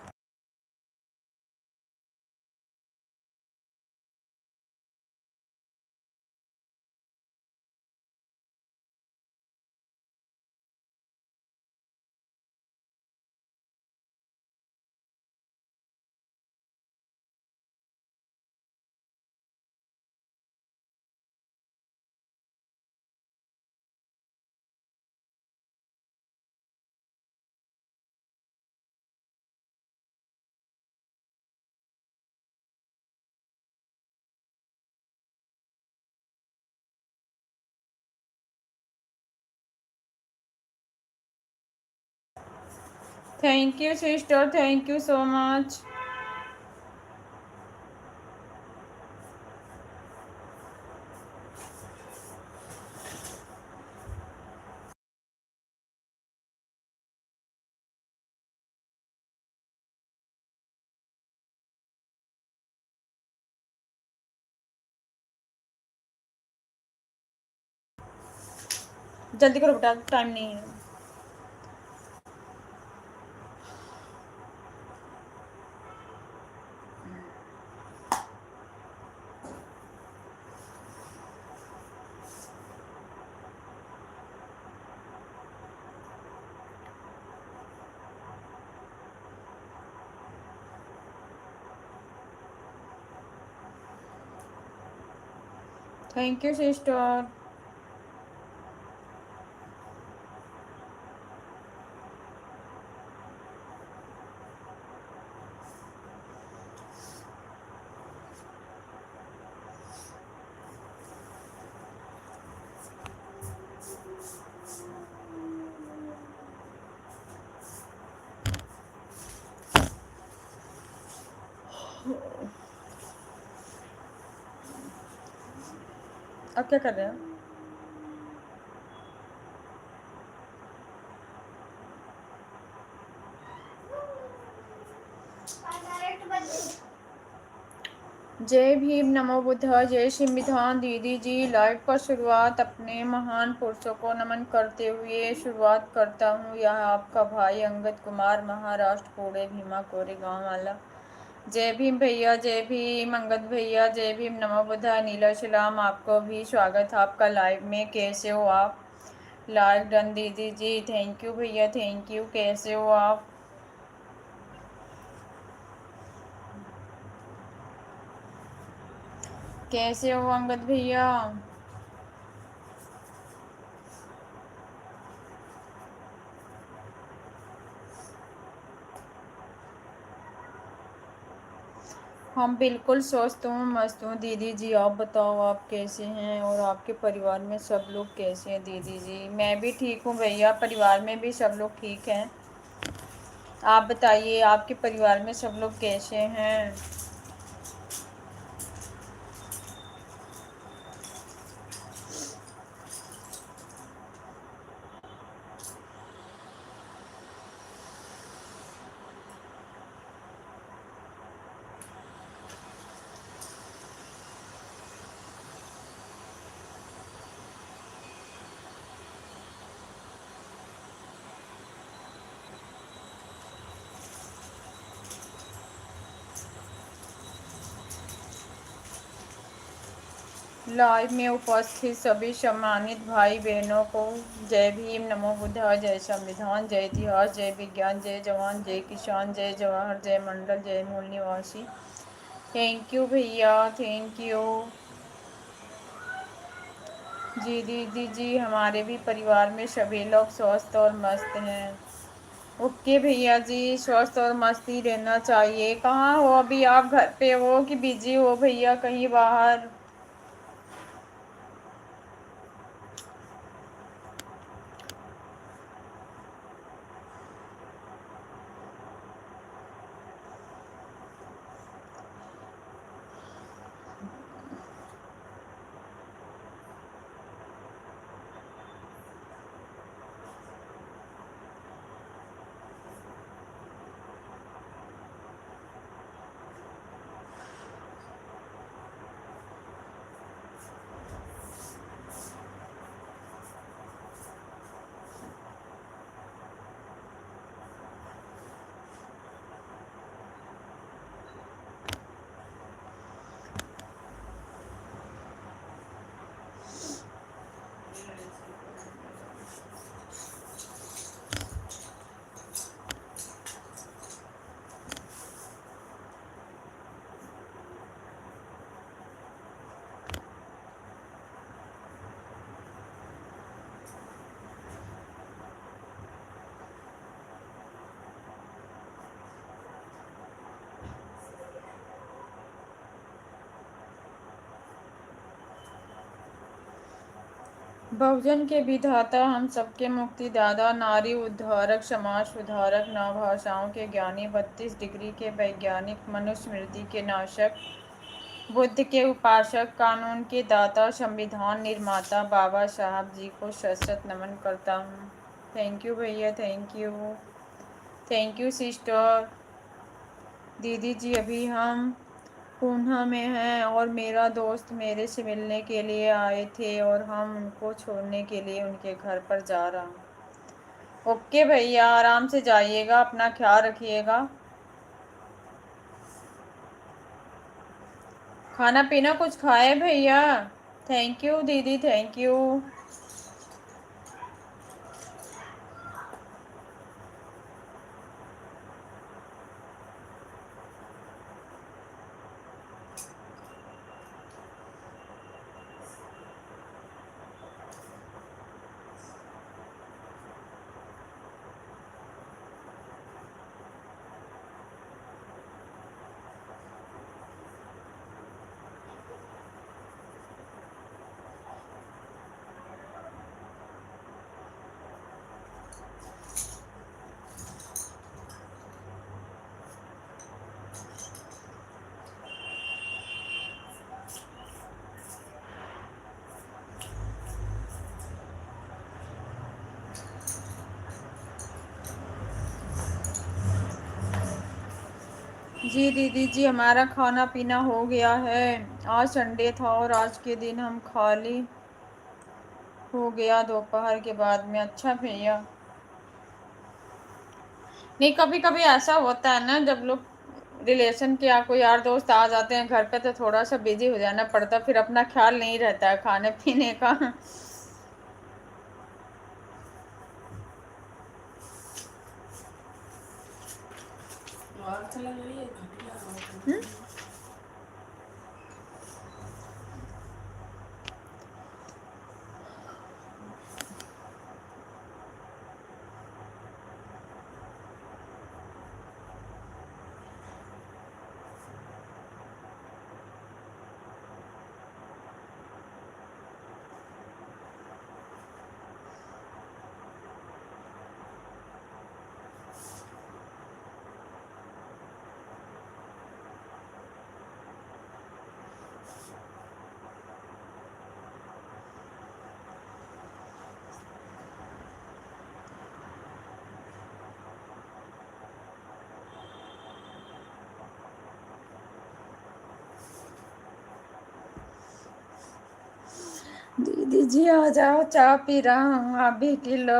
Thank you sister, thank you so much. जल्दी करो बेटा, टाइम नहीं है। Thank you sister. अब क्या कर रहे हो? डायरेक्ट बजे जय भीम, नमो बुद्धा, जय संविधान। दीदी जी लाइव का शुरुआत अपने महान पुरुषों को नमन करते हुए शुरुआत करता हूँ। यह आपका भाई अंगद कुमार, महाराष्ट्र, कोड़े भीमा कोरे गाँव वाला। जय भीम भैया, जय भीम अंगद भैया, जय भीम, नमो बुद्धा। नीला सलाम, आपको भी स्वागत है आपका लाइव में। कैसे हो आप? लाइव डन दीदी जी, थैंक यू भैया, थैंक यू। कैसे हो आप? कैसे हो अंगद भैया? हम बिल्कुल स्वस्थ हूँ, मस्त हूँ दीदी जी। आप बताओ आप कैसे हैं और आपके परिवार में सब लोग कैसे हैं दीदी जी? मैं भी ठीक हूँ भैया, परिवार में भी सब लोग ठीक हैं। आप बताइए आपके परिवार में सब लोग कैसे हैं? लाइव में उपस्थित सभी सम्मानित भाई बहनों को जय भीम, नमो बुद्धाय, जय संविधान, जय इतिहास, जय विज्ञान, जय जवान, जय किसान, जय जवाहर, जय मंडल, जय मूल निवासी। थैंक यू भैया, थैंक यू। जी दीदी जी, हमारे भी परिवार में सभी लोग स्वस्थ और मस्त हैं। ओके भैया जी, स्वस्थ और मस्ती रहना चाहिए। कहाँ हो अभी आप, घर पे हो कि बिजी हो भैया कहीं बाहर? बहुजन के विधाता, हम सबके मुक्तिदाता, नारी उद्धारक, समाज सुधारक, नौ भाषाओं के ज्ञानी, 32 डिग्री के वैज्ञानिक, मनुस्मृति के नाशक, बुद्ध के उपासक, कानून के दाता, संविधान निर्माता बाबा साहब जी को शत नमन करता हूँ। थैंक यू भैया, thank you, thank you sister. दीदी जी, अभी हम पूना में हैं और मेरा दोस्त मेरे से मिलने के लिए आए थे और हम उनको छोड़ने के लिए उनके घर पर जा रहा हूँ। ओके भैया, आराम से जाइएगा, अपना ख्याल रखिएगा। खाना पीना कुछ खाए भैया। थैंक यू दीदी, थैंक यू। जी दीदी जी, हमारा खाना पीना हो गया है। आज संडे था और आज के दिन हम खाली हो गया दोपहर के बाद में। अच्छा भैया, नहीं कभी कभी ऐसा होता है ना, जब लोग रिलेशन के या कोई यार दोस्त आ जाते हैं घर पे तो थोड़ा सा बिजी हो जाना पड़ता, फिर अपना ख्याल नहीं रहता है खाने पीने का। आग तो लग रही है, घटिया आग लग हम्म? रही है। दीदी जी आ जाओ, चाय पी रहा हूँ, आप भी पी लो।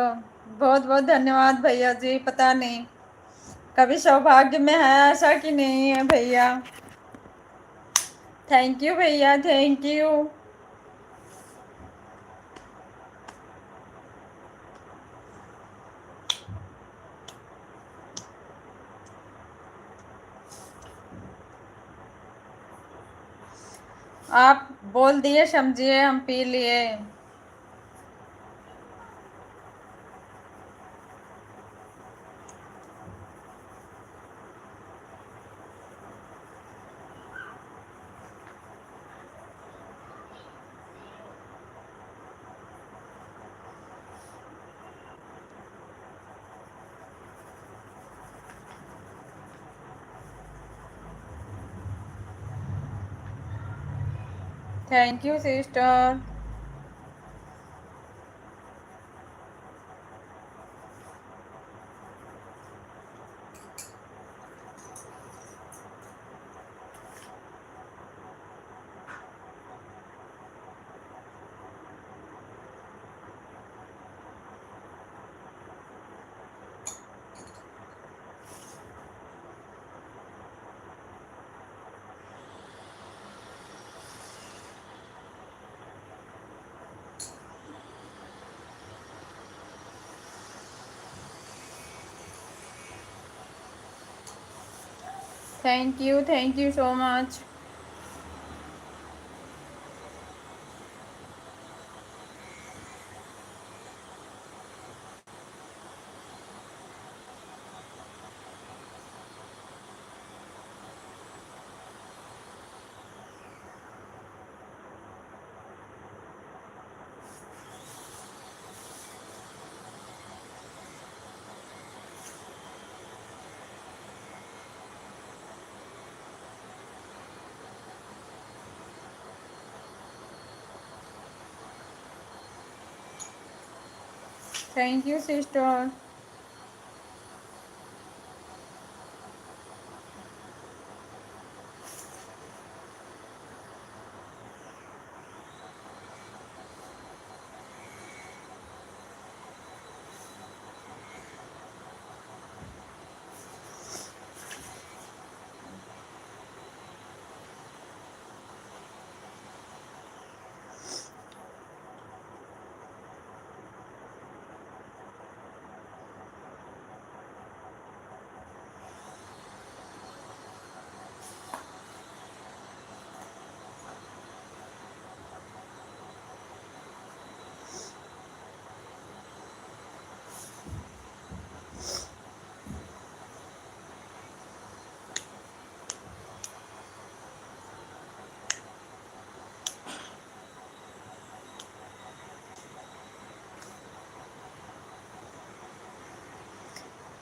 बहुत बहुत धन्यवाद भैया जी। पता नहीं कभी सौभाग्य में है ऐसा कि नहीं है भैया। थैंक यू भैया, थैंक यू। आप बोल दिए, समझिए, हम पी लिए। Thank you sister. Thank you so much. Thank you sister.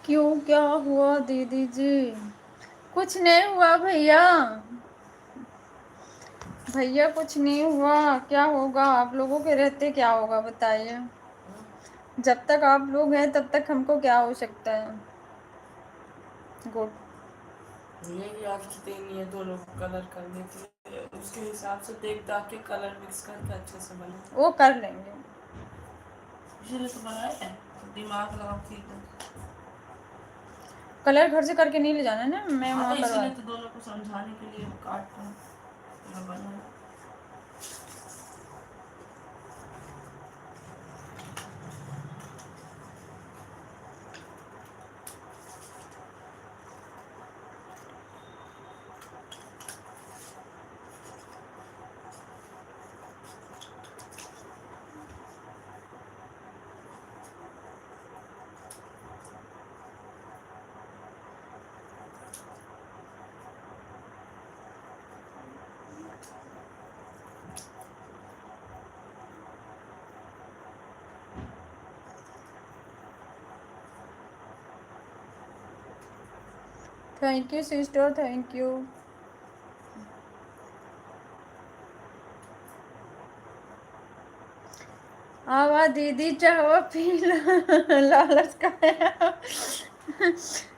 क्यों, क्या हुआ दीदी जी? कुछ नहीं हुआ भैया। भैया कुछ नहीं हुआ, क्या होगा? आप लोगों के रहते क्या होगा बताइए। जब तक आप लोग हैं तब तक हमको क्या हो सकता है। गुड। ये भी आदत नहीं है दोनों को कलर करने के, उसके हिसाब से देख दाख के कलर मिक्स करके अच्छे से बने। वो कर लेंगे। इसीलिए तो बनाया है, दिमाग लगा के एकदम। कलर घर से करके नहीं ले जाना ना, मैं हाँ, वहाँ तो करवा। इसीलिए तो दोनों को समझाने के लिए काटता हूँ, मैं बनाया। Thank you sister, thank you. आवा दीदी चाहो पी लो। लालच का है।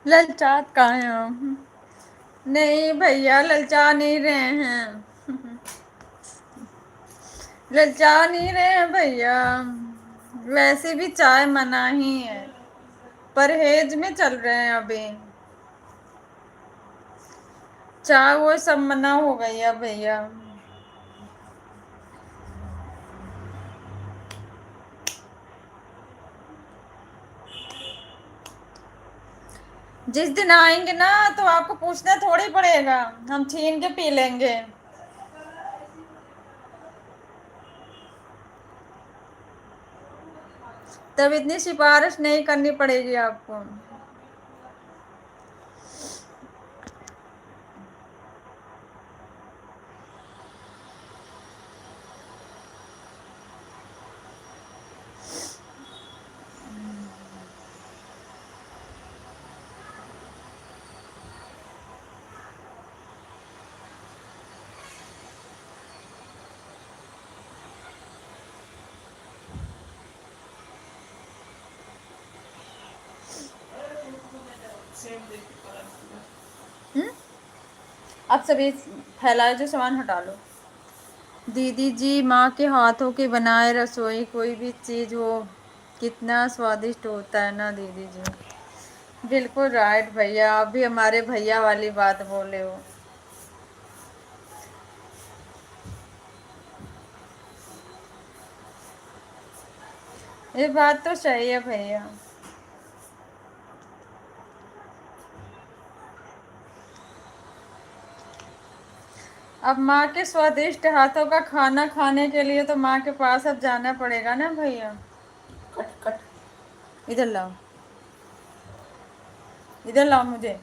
ललचात का है हम। नहीं भैया, ललचा नहीं रहे हैं। ललचा नहीं रहे हैं भैया। वैसे भी चाय मना ही है, परहेज में चल रहे हैं अभी। चाय वो सब मना हो गई है भैया। जिस दिन आएंगे ना तो आपको पूछना थोड़ी पड़ेगा, हम छीन के पी लेंगे। तब इतनी सिफारिश नहीं करनी पड़ेगी आपको। सेम देख के कलर करना। अब सभी फैलाए जो सामान हटा लो। दीदी जी, माँ के हाथों के बनाए रसोई कोई भी चीज़ हो कितना स्वादिष्ट होता है ना दीदी जी। बिल्कुल राइट भैया, आप भी हमारे भैया वाली बात बोले हो। ये बात तो सही है भैया। अब माँ के स्वादिष्ट हाथों का खाना खाने के लिए तो माँ के पास अब जाना पड़ेगा ना भैया। Cut cut. इधर लाओ, इधर लाओ मुझे।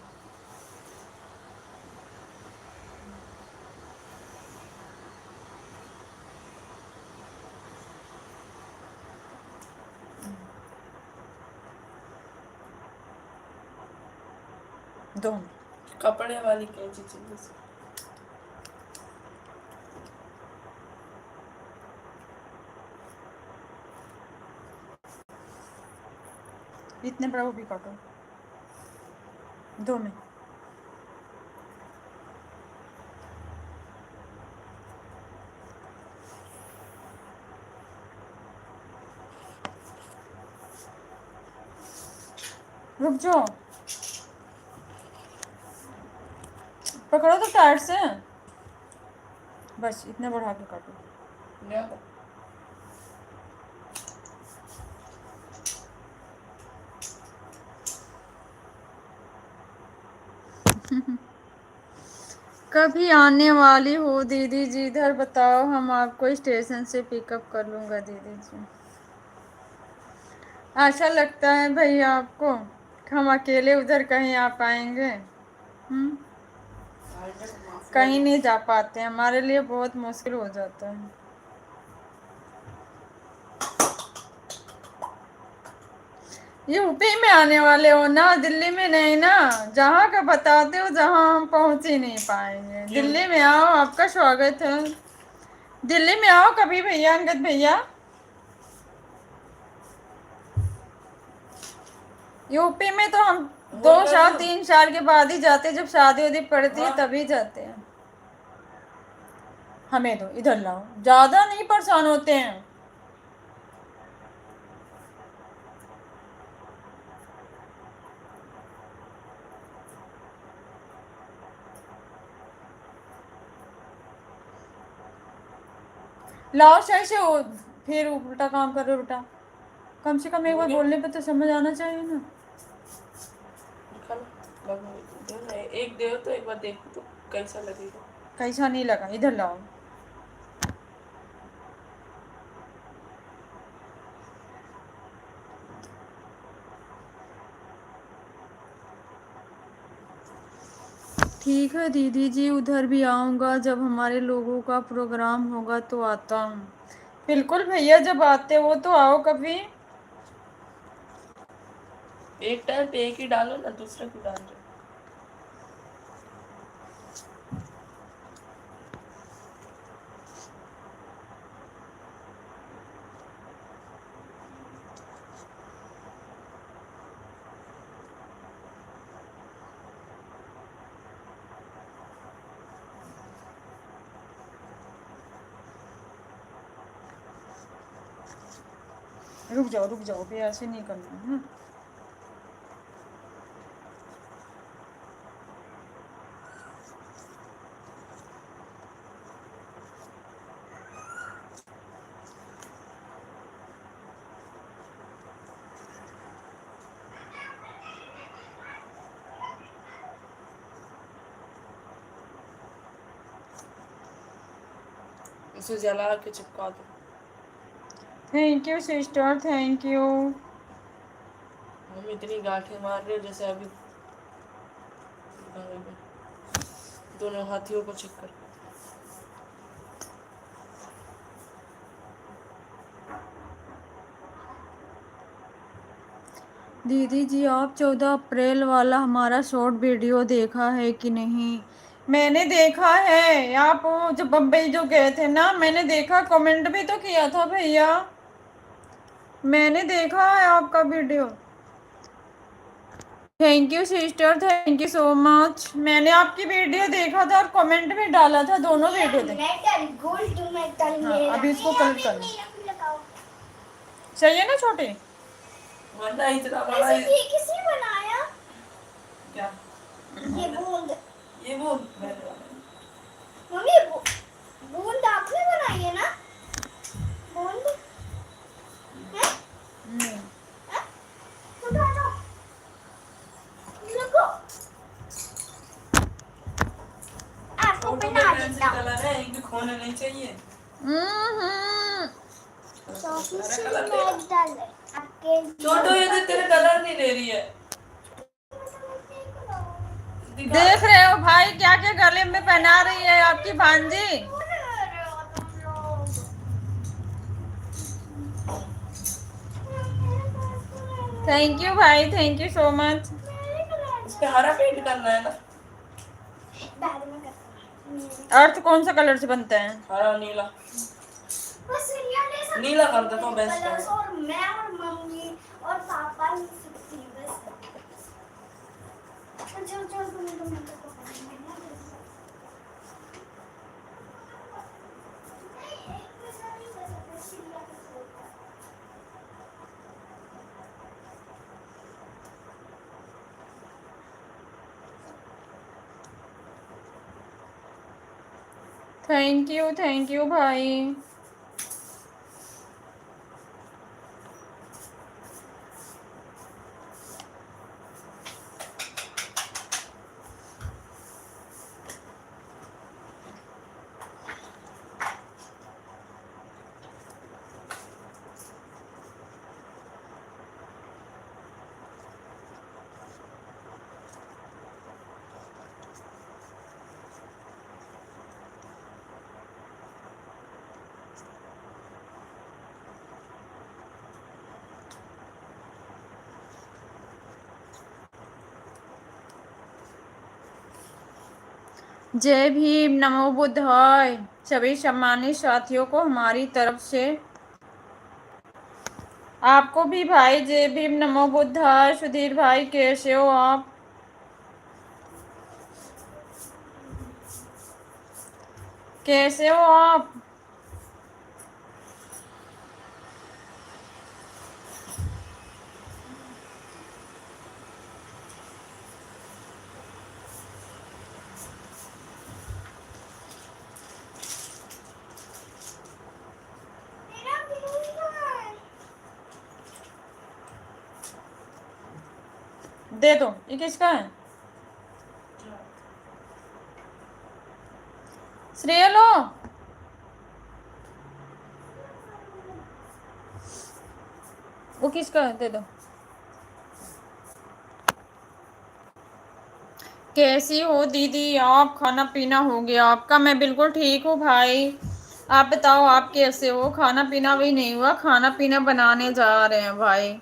दो। कपड़े वाली कैंची चाहिए से। इतने बड़ा वो भी काटो, दो में। रुक जाओ, पकड़ो तो टाइट से, बस इतने बढ़ा के काटो। ले कभी आने वाली हो दीदी जी इधर, बताओ हम आपको स्टेशन से पिकअप कर लूँगा दीदी जी। अच्छा लगता है भैया आपको कि हम अकेले उधर कहीं आ पाएंगे? कहीं नहीं जा पाते, हमारे लिए बहुत मुश्किल हो जाता है। यूपी में आने वाले हो ना, दिल्ली में नहीं ना। जहाँ का बताते हो जहाँ हम पहुँच ही नहीं पाएंगे। दिल्ली में आओ, आपका स्वागत है। दिल्ली में आओ कभी भैया, अंगद भैया। यूपी में तो हम 2 साल 3 साल के बाद ही जाते, जब शादी वादी पड़ती है तभी जाते हैं। हमें दो, इधर लाओ, ज्यादा नहीं परेशान होते हैं। लाओ सही से फिर उल्टा काम कर रहे हो बेटा। कम से कम एक बार बोलने पे तो समझ आना चाहिए ना। एक दे तो एक बार देखो तो कैसा लगेगा। कैसा नहीं लगा, इधर लाओ। ठीक है दीदी जी, उधर भी आऊँगा, जब हमारे लोगों का प्रोग्राम होगा तो आता हूँ। बिल्कुल भैया, जब आते हो तो आओ कभी। एक टाइम पे एक ही डालो ना, दूसरा क्यों डाल रहे? रुक जाओ भी, ऐसे नहीं करना है। इसे जला के चिपका दो। Thank you sister, thank you. हम इतनी गांठें मार रहे हो जैसे अभी दोनों हाथियों को चेक कर। दीदी जी आप 14 अप्रैल वाला हमारा शॉर्ट वीडियो देखा है कि नहीं? मैंने देखा है। आप जो बम्बई जो गए थे ना, मैंने देखा, कमेंट भी तो किया था भैया। मैंने देखा है आपका video. Thank you sister, thank you so much. मैंने आपकी वीडियो देखा था और कमेंट भी डाला था, दोनों वीडियो थे। मेटल गोल्ड मेटल हाँ, मेरा। अभी इसको कलर कर लो। लगाओ। सही है ना छोटे? वरना इतना बड़ा ऐसे ये किसने बनाया? क्या ये बूंद। ये वो मैंने बनाया। मम्मी बूंद आपने बनाई है ना? बूंद है? नहीं। हैं? उठा दो। रुको। आपको फोटो बना में देता हूँ। कलर है, एक भी खोने नहीं चाहिए। चौकी से कलर मैच डाल दे। आपके छोटो ये तो तेरे कलर नहीं ले रही है। दिखा देख रहे हो भाई क्या क्या गले में पहना रही है आपकी भांजी? थैंक यू भाई, थैंक यू सो मच। इस पे हरा पेंट करना है ना? बाद में करता हूँ। अर्थ कौन सा कलर से बनता है? हरा नीला। बस रिया ले सकती नीला कर देता हूँ बेस्ट है। कलर्स, और मैं और मम्मी और पापा ले सकती हैं बस। चल चल तुम तो थैंक यू भाई। जय भीम, नमो बुद्धाय सभी सम्मानित साथियों को हमारी तरफ से। आपको भी भाई जय भीम, नमो बुद्धाय। सुधीर भाई कैसे हो आप? कैसे हो आप? दे दो, ये किसका है? श्रेया लो। वो किसका है? दे दो। कैसी हो दीदी आप? खाना पीना हो गया आपका? मैं बिल्कुल ठीक हूँ भाई। आप बताओ आप कैसे हो? खाना पीना भी नहीं हुआ, खाना पीना बनाने जा रहे हैं भाई।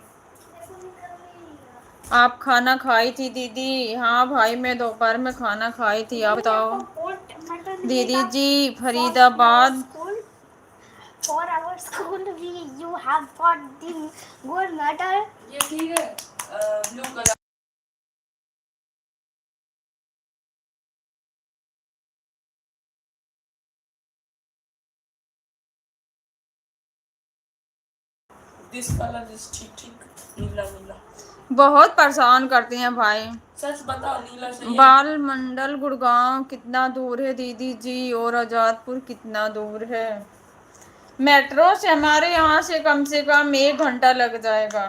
आप खाना खाई थी दीदी? हाँ भाई मैं दोपहर में खाना खाई थी। आप बताओ दीदी जी। Faridabad. For our school, you have got the gold medal. ये ठीक है, blue colour. This colour is ठीक, नीला नीला। बहुत परेशान करती हैं भाई। सच बताओ, नीला सही है? बाल मंडल गुड़गांव कितना दूर है दीदी जी? और आजादपुर कितना दूर है? मेट्रो से हमारे यहाँ से कम 1 घंटा लग जाएगा।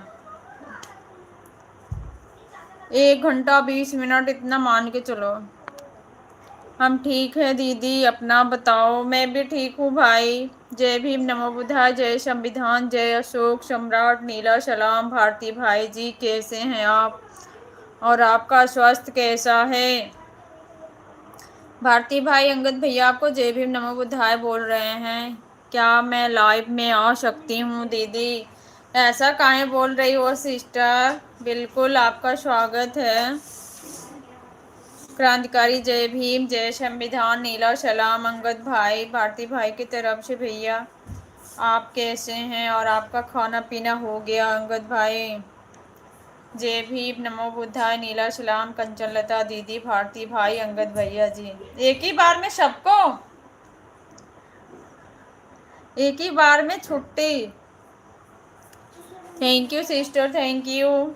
1 घंटा 20 मिनट इतना मान के चलो। हम ठीक है दीदी, अपना बताओ। मैं भी ठीक हूँ भाई। जय भीम, नमो बुद्धाय, जय संविधान, जय अशोक सम्राट, नीला सलाम। भारती भाई जी कैसे हैं आप और आपका स्वास्थ्य कैसा है? भारती भाई, अंगद भैया आपको जय भीम नमो बुद्धाय बोल रहे हैं। क्या मैं लाइव में आ सकती हूँ दीदी? ऐसा काहे बोल रही हो सिस्टर? बिल्कुल आपका स्वागत है। क्रांतिकारी जय भीम, जय संविधान, नीला सलाम। अंगद भाई, भारती भाई की तरफ से भैया आप कैसे हैं और आपका खाना पीना हो गया? अंगद भाई जय भीम, नमो बुद्धाय, नीला सलाम। कंचन लता दीदी, भारती भाई, अंगद भैया जी, एक ही बार में सबको, एक ही बार में छुट्टी। Thank you sister, thank you.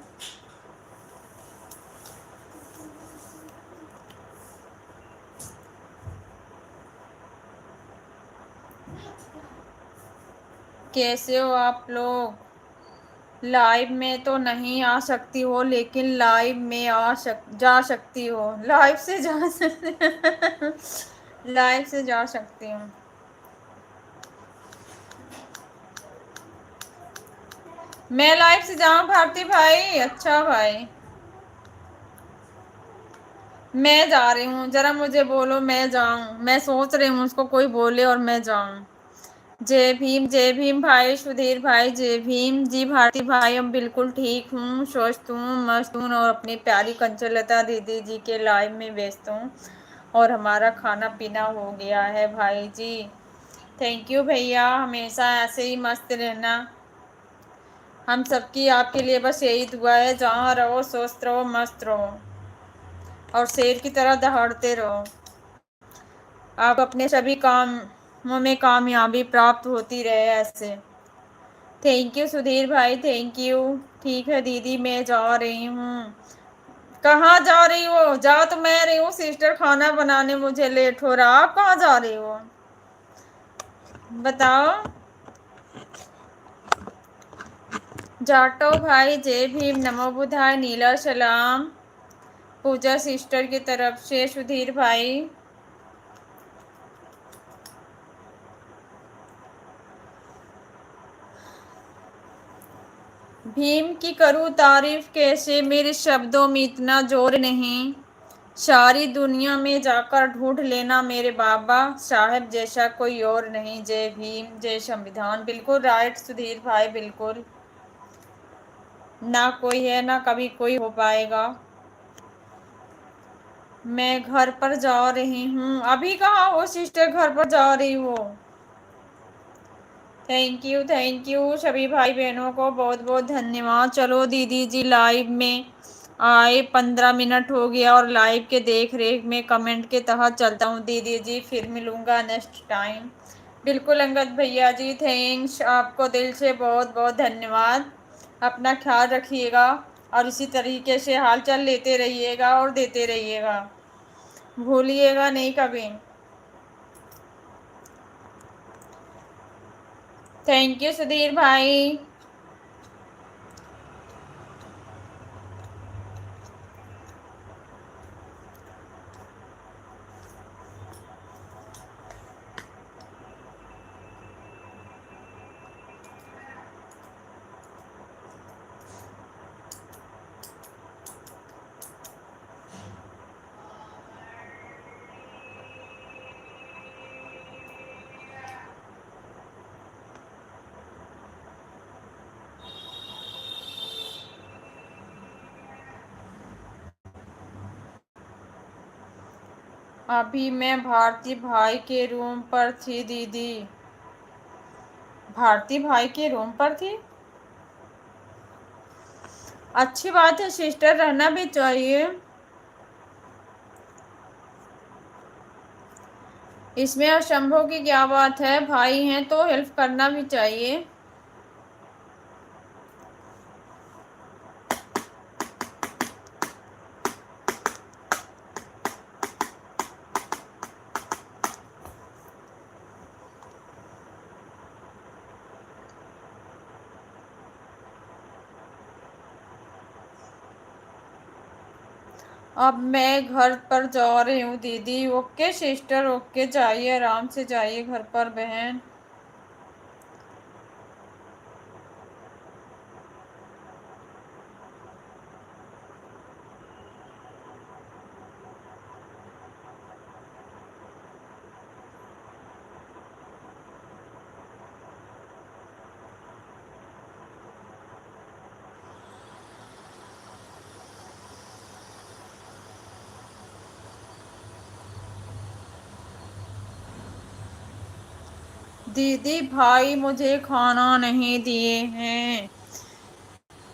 कैसे हो आप लोग? लाइव में तो नहीं आ सकती हो, लेकिन लाइव में जा सकती हो। लाइव से जा सकती लाइव से जा सकती हूँ। मैं लाइव से जाऊँ भारती भाई? अच्छा भाई, मैं जा रही हूँ, जरा मुझे बोलो मैं जाऊँ। मैं सोच रही हूँ उसको कोई बोले और मैं जाऊँ। जय भीम भाई सुधीर भाई, जय भीम जी। भारती भाई हम बिल्कुल ठीक हूँ, स्वस्थ हूँ, मस्त हूँ और अपनी प्यारी कंचनलता दीदी जी के लाइव में व्यस्त हूँ और हमारा खाना पीना हो गया है भाई जी। थैंक यू भैया, हमेशा ऐसे ही मस्त रहना। हम सबकी आपके लिए बस यही दुआ है, जहाँ रहो स्वस्थ रहो, मस्त रहो और शेर की तरह दहाड़ते रहो। आप अपने सभी कामों में कामयाबी प्राप्त होती रहे ऐसे। थैंक यू सुधीर भाई, थैंक यू। ठीक है दीदी, मैं जा रही हूँ। कहाँ जा रही हो? जा तो मैं रही हूँ सिस्टर खाना बनाने, मुझे लेट हो रहा। आप कहाँ जा रही हो बताओ? जाटो भाई जय भीम, नमो बुधाय, नीला सलाम। पूजा सिस्टर की तरफ से सुधीर भाई। भीम की करूँ तारीफ कैसे, मेरे शब्दों में इतना जोर नहीं। सारी दुनिया में जाकर ढूंढ लेना मेरे बाबा साहब जैसा कोई और नहीं। जय भीम, जय संविधान। बिल्कुल राइट सुधीर भाई, बिल्कुल। ना कोई है ना कभी कोई हो पाएगा। मैं घर पर जा रही हूँ। अभी कहाँ हो सिस्टर, घर पर जा रही हो? थैंक यू सभी भाई बहनों को बहुत बहुत धन्यवाद। चलो दीदी जी लाइव में आए 15 मिनट हो गया और लाइव के देख रेख में कमेंट के तहत चलता हूँ दीदी जी, फिर मिलूँगा नेक्स्ट टाइम। बिल्कुल अंगद भैया जी, थैंक्स, आपको दिल से बहुत बहुत धन्यवाद। अपना ख्याल रखिएगा और इसी तरीके से हालचाल लेते रहिएगा और देते रहिएगा, भूलिएगा नहीं कभी। थैंक यू सुधीर भाई। अभी मैं भारती भाई के रूम पर थी दीदी। भारती भाई के रूम पर थी? अच्छी बात है सिस्टर, रहना भी चाहिए। इसमें असंभव की क्या बात है? भाई हैं तो हेल्प करना भी चाहिए। अब मैं घर पर जा रही हूँ दीदी। ओके सिस्टर, ओके, जाइए आराम से जाइए घर पर बहन। दीदी भाई मुझे खाना नहीं दिए हैं।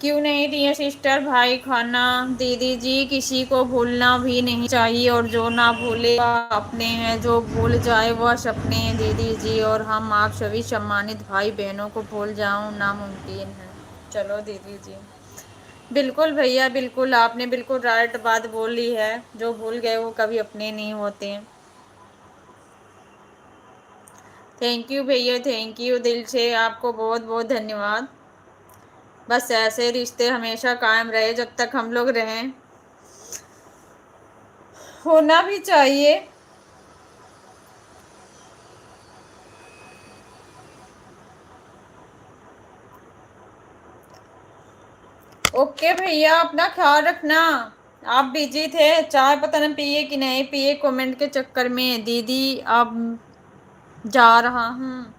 क्यों नहीं दिए सिस्टर भाई खाना? दीदी जी किसी को भूलना भी नहीं चाहिए, और जो ना भूले वह अपने हैं, जो भूल जाए वह सपने हैं दीदी जी। और हम आप सभी सम्मानित भाई बहनों को भूल जाऊं नामुमकिन है। चलो दीदी जी, बिल्कुल भैया बिल्कुल, आपने बिल्कुल राइट बात बोली है। जो भूल गए वो कभी अपने नहीं होते। थैंक यू भैया, थैंक यू, दिल से आपको बहुत बहुत धन्यवाद। बस ऐसे रिश्ते हमेशा कायम रहे जब तक हम लोग रहें, होना भी चाहिए। ओके भैया, अपना ख्याल रखना। आप बिजी थे, चाय पता नहीं पिए कि नहीं पिए कमेंट के चक्कर में। दीदी अब जा रहा हूँ।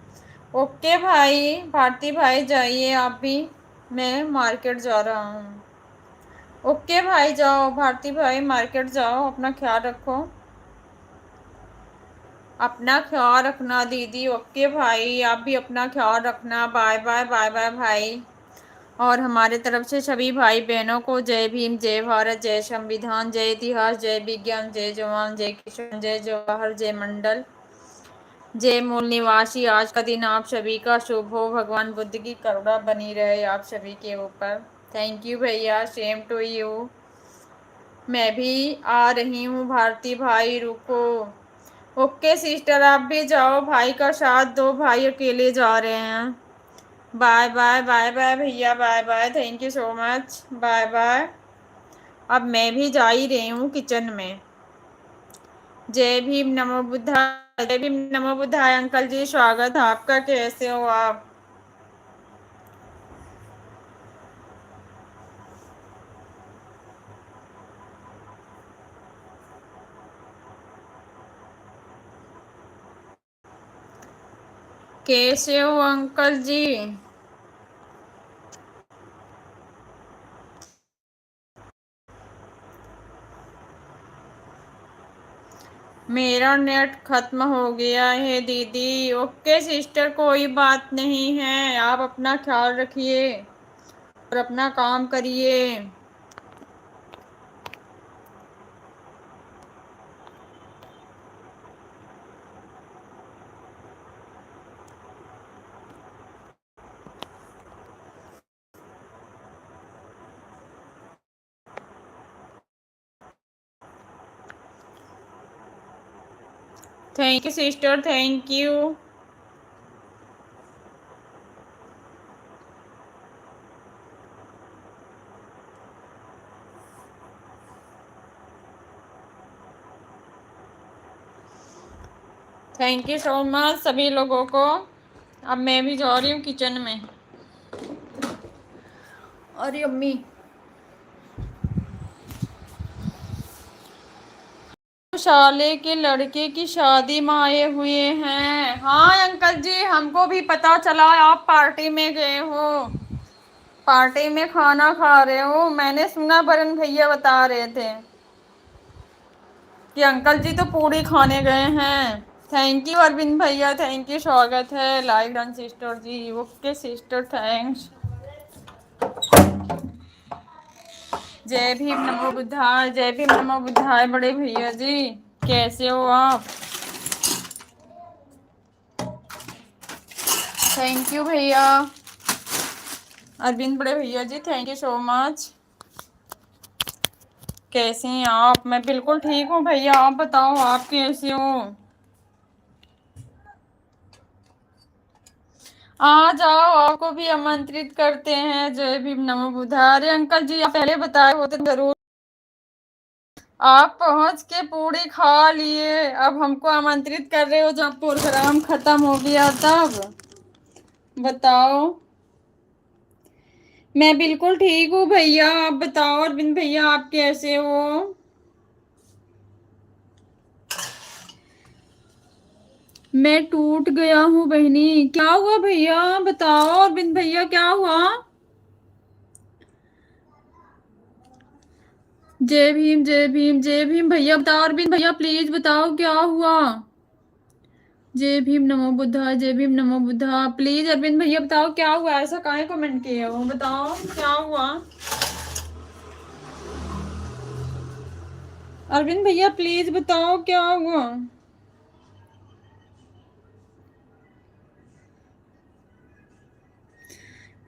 ओके भाई, भारती भाई जाइए आप भी, मैं मार्केट जा रहा हूँ। ओके भाई जाओ, भारती भाई मार्केट जाओ, अपना ख्याल रखो। अपना ख्याल रखना दीदी। ओके भाई, आप भी अपना ख्याल रखना। बाय बाय, बाय बाय भाई। और हमारे तरफ से सभी भाई बहनों को जय भीम, जय भारत, जय संविधान, जय इतिहास, जय विज्ञान, जय जवान, जय किसान, जय जवाहर, जय मंडल, जय मूल निवासी। आज का दिन आप सभी का शुभ हो। भगवान बुद्ध की करुणा बनी रहे आप सभी के ऊपर। थैंक यू भैया, सेम टू यू। मैं भी आ रही हूँ भारती भाई, रुको। ओके सिस्टर, आप भी जाओ, भाई का साथ दो, भाई अकेले जा रहे हैं। बाय बाय, बाय बाय भैया, bye bye, thank you so much, bye bye. अब मैं भी जा ही रही हूँ किचन में। जय भीम, नमो बुद्धाय, जय भीम, नमो बुद्धाय। अंकल जी स्वागत है आपका, कैसे हो आप? कैसे हो अंकल जी? मेरा नेट खत्म हो गया है दीदी। ओके सिस्टर, कोई बात नहीं है, आप अपना ख्याल रखिए और अपना काम करिए। Thank you sister, thank you. Thank you so much सभी लोगों को। अब मैं भी जा रही हूँ किचन में। अरे अम्मी, साले के लड़के की शादी में आए हुए हैं। हाँ अंकल जी, हमको भी पता चला आप पार्टी में गए हो, पार्टी में खाना खा रहे हो। मैंने सुना, बरन भैया बता रहे थे कि अंकल जी तो पूरी खाने गए हैं। थैंक यू अरविंद भैया, थैंक यू, स्वागत है लाइव डन sister ji. Okay sister, thanks. जय भीम, नमो बुद्धाय, जय भीम, नमो बुद्धाय। बड़े भैया जी कैसे हो आप? थैंक यू भैया अरविंद, बड़े भैया जी, थैंक यू सो मच। कैसे हैं आप? मैं बिल्कुल ठीक हूँ भैया, आप बताओ आप कैसे हो? आ जाओ, आपको भी आमंत्रित करते हैं। जय भीम, नमो बुद्धाय। अरे अंकल जी, आप पहले बताए होते जरूर। आप पहुंच के पूरी खा लिए, अब हमको आमंत्रित कर रहे हो जब प्रोग्राम खत्म हो गया तब? बताओ। मैं बिल्कुल ठीक हूँ भैया, आप बताओ अरविंद भैया आप कैसे हो? मैं टूट गया हूँ बहनी। क्या हुआ भैया बताओ, अरविंद भैया क्या हुआ? जय भीम, जय भीम, जय भीम भैया, बताओ अरविंद भैया प्लीज बताओ क्या हुआ? जय भीम नमो बुद्धा, जय भीम नमो बुद्धा। प्लीज अरविंद भैया बताओ क्या हुआ, ऐसा काहे कमेंट किए हो, बताओ क्या हुआ। अरविंद भैया प्लीज बताओ क्या हुआ।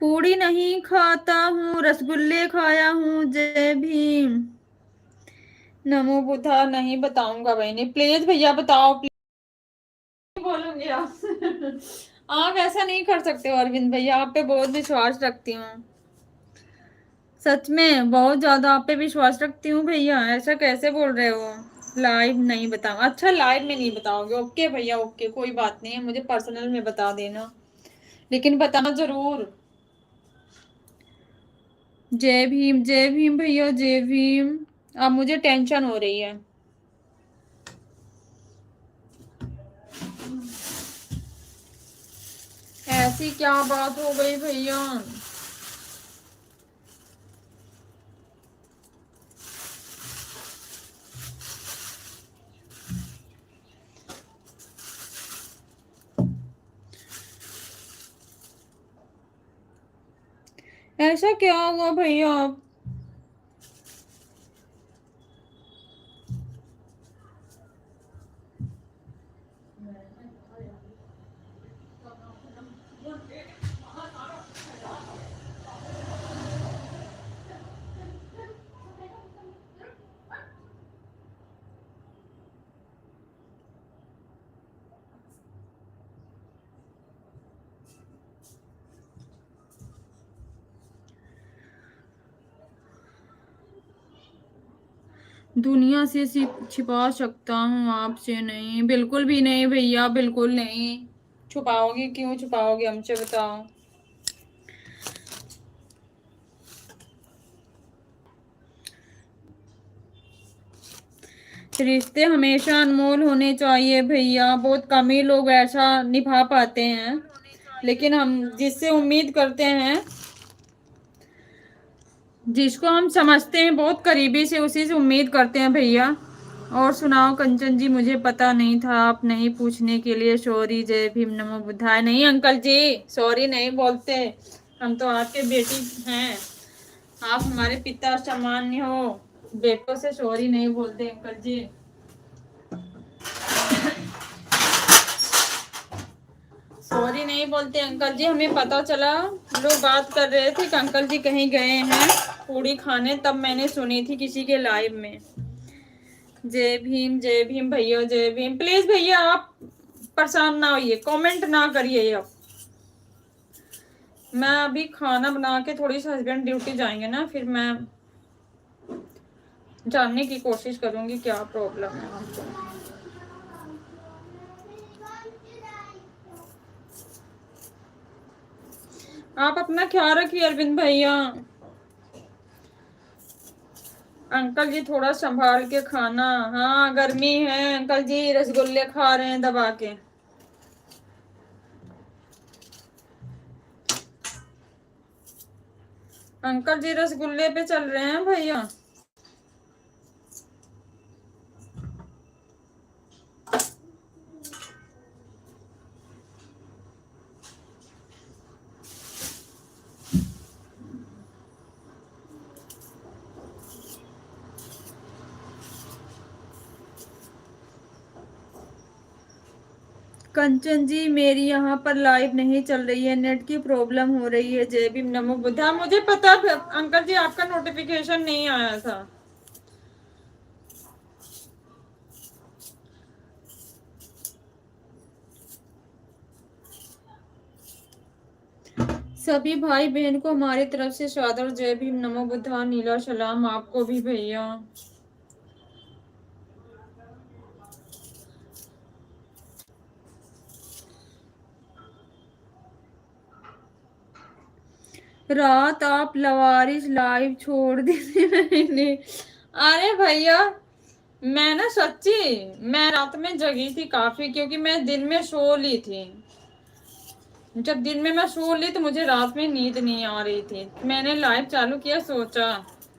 पूड़ी नहीं खाता हूँ, रसगुल्ले खाया हूँ। जय भीम नमो बुद्धा। नहीं बताऊंगा बहनी, प्लीज भैया बताओ, प्लीज बोलूंगी आप। आप ऐसा नहीं कर सकते हो अरविंद भैया, आप पे बहुत विश्वास रखती हूँ, सच में बहुत ज्यादा आप पे विश्वास रखती हूँ भैया, ऐसा कैसे बोल रहे हो। लाइव नहीं बताऊँ, अच्छा लाइव में नहीं बताओगे, ओके भैया ओके, कोई बात नहीं है, मुझे पर्सनल में बता देना, लेकिन बताना जरूर। जय भीम भैया, जय भीम। अब मुझे टेंशन हो रही है। ऐसी क्या बात हो गई भैया। ऐसा क्या हुआ भैया। दुनिया से छिपा सकता हूँ, आपसे नहीं, बिल्कुल भी नहीं भैया, बिल्कुल नहीं। छुपाओगे, क्यों छुपाओगे हमसे, बताओ। रिश्ते हमेशा अनमोल होने चाहिए भैया, बहुत कम ही लोग ऐसा निभा पाते हैं, लेकिन हम जिससे उम्मीद करते हैं, जिसको हम समझते हैं बहुत करीबी से, उसी से उम्मीद करते हैं भैया। और सुनाओ कंचन जी, मुझे पता नहीं था, आप नहीं पूछने के लिए सॉरी। जय भीम नमो बुद्धाय। नहीं अंकल जी, सॉरी नहीं बोलते, हम तो आपके बेटी हैं, आप हमारे पिता समान हो, बेटों से सॉरी नहीं बोलते अंकल जी। सॉरी नहीं बोलते अंकल जी, हमें पता चला, लोग बात कर रहे थे कि अंकल जी कहीं गए हैं पूड़ी खाने, तब मैंने सुनी थी किसी के लाइव में। जय भीम भैया, जय भीम। प्लीज भैया आप परेशान ना होइए, कमेंट ना करिए अब। मैं अभी खाना बना के, थोड़ी सी हस्बैंड ड्यूटी जाएंगे ना, फिर मैं जानने की कोशिश करूंगी क्या प्रॉब्लम है आपको। आप अपना ख्याल रखिए अरविंद भैया। अंकल जी थोड़ा संभाल के खाना। हाँ गर्मी है अंकल जी, रसगुल्ले खा रहे हैं दबा के। अंकल जी रसगुल्ले पे चल रहे हैं भैया। कंचन जी मेरी यहाँ पर लाइव नहीं चल रही है, नेट की प्रॉब्लम हो रही है। जय भीम नमो बुद्धा। मुझे पता अंकल जी, आपका नोटिफिकेशन नहीं आया था। सभी भाई बहन को हमारी तरफ से सादर जय भीम नमो बुद्धा, नीला सलाम आपको भी भैया। रात आप लवारिस लाइव छोड़ दी थी मैंने। अरे भैया मैं ना सच्ची, मैं रात में जगी थी काफी, क्योंकि मैं दिन में सो ली थी। जब दिन में मैं सो ली तो मुझे रात में नींद नहीं आ रही थी, मैंने लाइव चालू किया, सोचा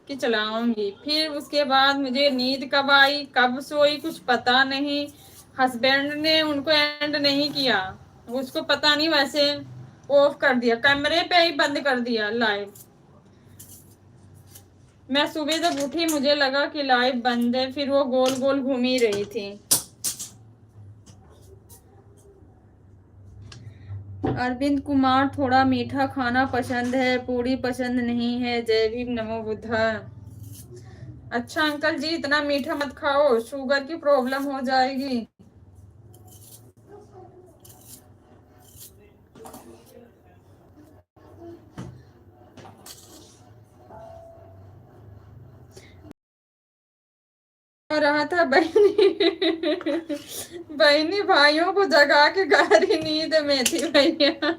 कि चलाऊंगी, फिर उसके बाद मुझे नींद कब आई कब सोई कुछ पता नहीं। हस्बैंड ने उनको एंड नहीं किया, उसको पता नहीं, वैसे ऑफ कर दिया, कैमरे पे ही बंद कर दिया लाइव। मैं सुबह जब उठी मुझे लगा कि लाइव बंद है, फिर वो गोल गोल घूम ही रही थी। अरविंद कुमार, थोड़ा मीठा खाना पसंद है, पूरी पसंद नहीं है। जय भीम, नमो बुद्धा। अच्छा अंकल जी, इतना मीठा मत खाओ, शुगर की प्रॉब्लम हो जाएगी। रहा था बहनी बहनी भाइयों को जगा के गहरी नींद में थी भैया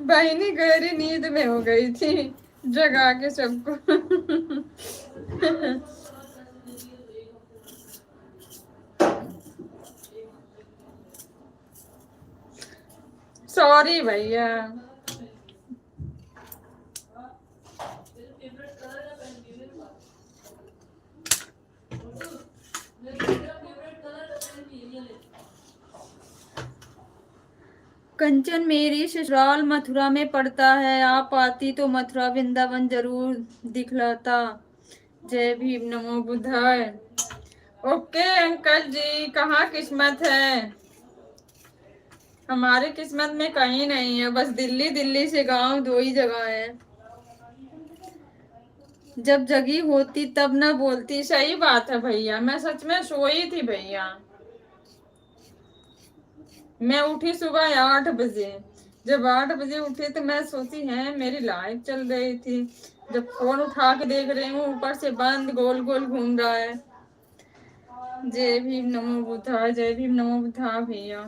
बहनी गहरी नींद में हो गई थी, जगा के सबको सॉरी भैया। कंचन, मेरी ससुराल मथुरा में पड़ता है, आप आती तो मथुरा वृंदावन जरूर दिखलाता। जय भीम, नमो बुद्धाय। ओके अंकल जी, कहाँ किस्मत है, हमारी किस्मत में कहीं नहीं है, बस दिल्ली, दिल्ली से गांव, दो ही जगह है। जब जगी होती तब ना बोलती। सही बात है भैया, मैं सच में सोई थी भैया। मैं उठी सुबह 8 बजे। जब 8 बजे उठी तो मैं सोची है मेरी लाइफ चल रही थी, जब फोन उठा के देख रही हूँ ऊपर से बंद, गोल गोल घूम रहा है। जय भीम, नमो बुद्धा। जय भीम, नमो बुद्धा भैया।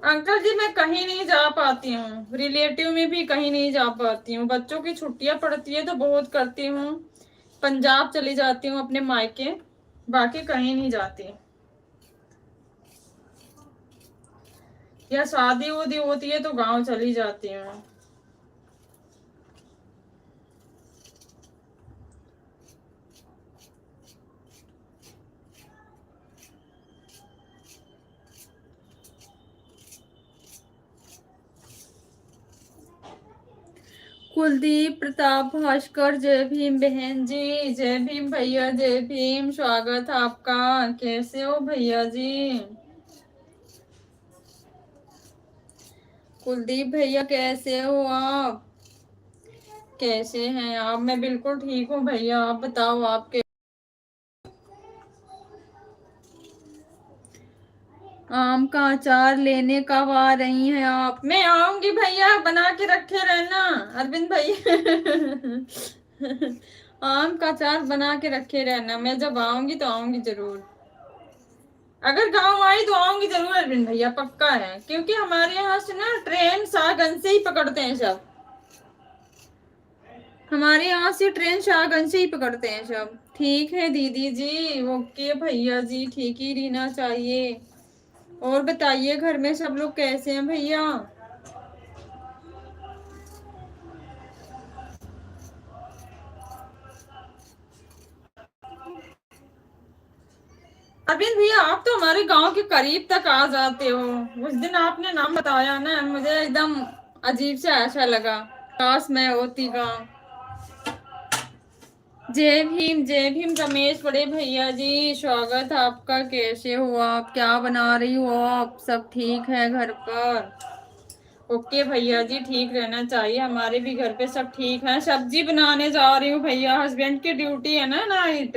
अंकल जी, मैं कहीं नहीं जा पाती हूँ, रिलेटिव में भी कहीं नहीं जा पाती हूँ, बच्चों की छुट्टियां पड़ती है तो बहुत करती हूँ, पंजाब चली जाती हूँ अपने मायके, बाकी कहीं नहीं जाती। या शादी उदी होती है तो गांव चली जाती हूँ। कुलदीप प्रताप भास्कर, जय भीम बहन जी। जय भीम भैया, जय भीम, स्वागत है आपका। कैसे हो भैया जी? कुलदीप भैया कैसे हो आप? कैसे हैं आप? मैं बिल्कुल ठीक हूँ भैया, आप बताओ आप कैसे? आम का अचार लेने कब आ रही हैं आप? मैं आऊंगी भैया, बना के रखे रहना अरविंद भैया आम का अचार बना के रखे रहना, मैं जब आऊंगी तो आऊंगी जरूर। अगर गांव आई तो आऊंगी जरूर अरविंद भैया, पक्का है, क्योंकि हमारे यहाँ से ना ट्रेन शाहगंज से ही पकड़ते हैं सब, हमारे यहाँ से ट्रेन शाहगंज से ही पकड़ते हैं सब। ठीक है दीदी जी, ओके भैया जी, ठीक ही रहना चाहिए। और बताइए घर में सब लोग कैसे हैं भैया? अरविंद भैया, आप तो हमारे गांव के करीब तक आ जाते हो, उस दिन आपने नाम बताया ना, मुझे एकदम अजीब से ऐसा लगा, काश मैं होती गांव। जय भीम रमेश बड़े भैया जी, स्वागत है आपका। कैसे हो आप? क्या बना रही हो आप? सब ठीक है घर पर? ओके भैया जी, ठीक रहना चाहिए, हमारे भी घर पे सब ठीक है। सब्जी बनाने जा रही हूँ भैया, हस्बैंड की ड्यूटी है ना नाइट,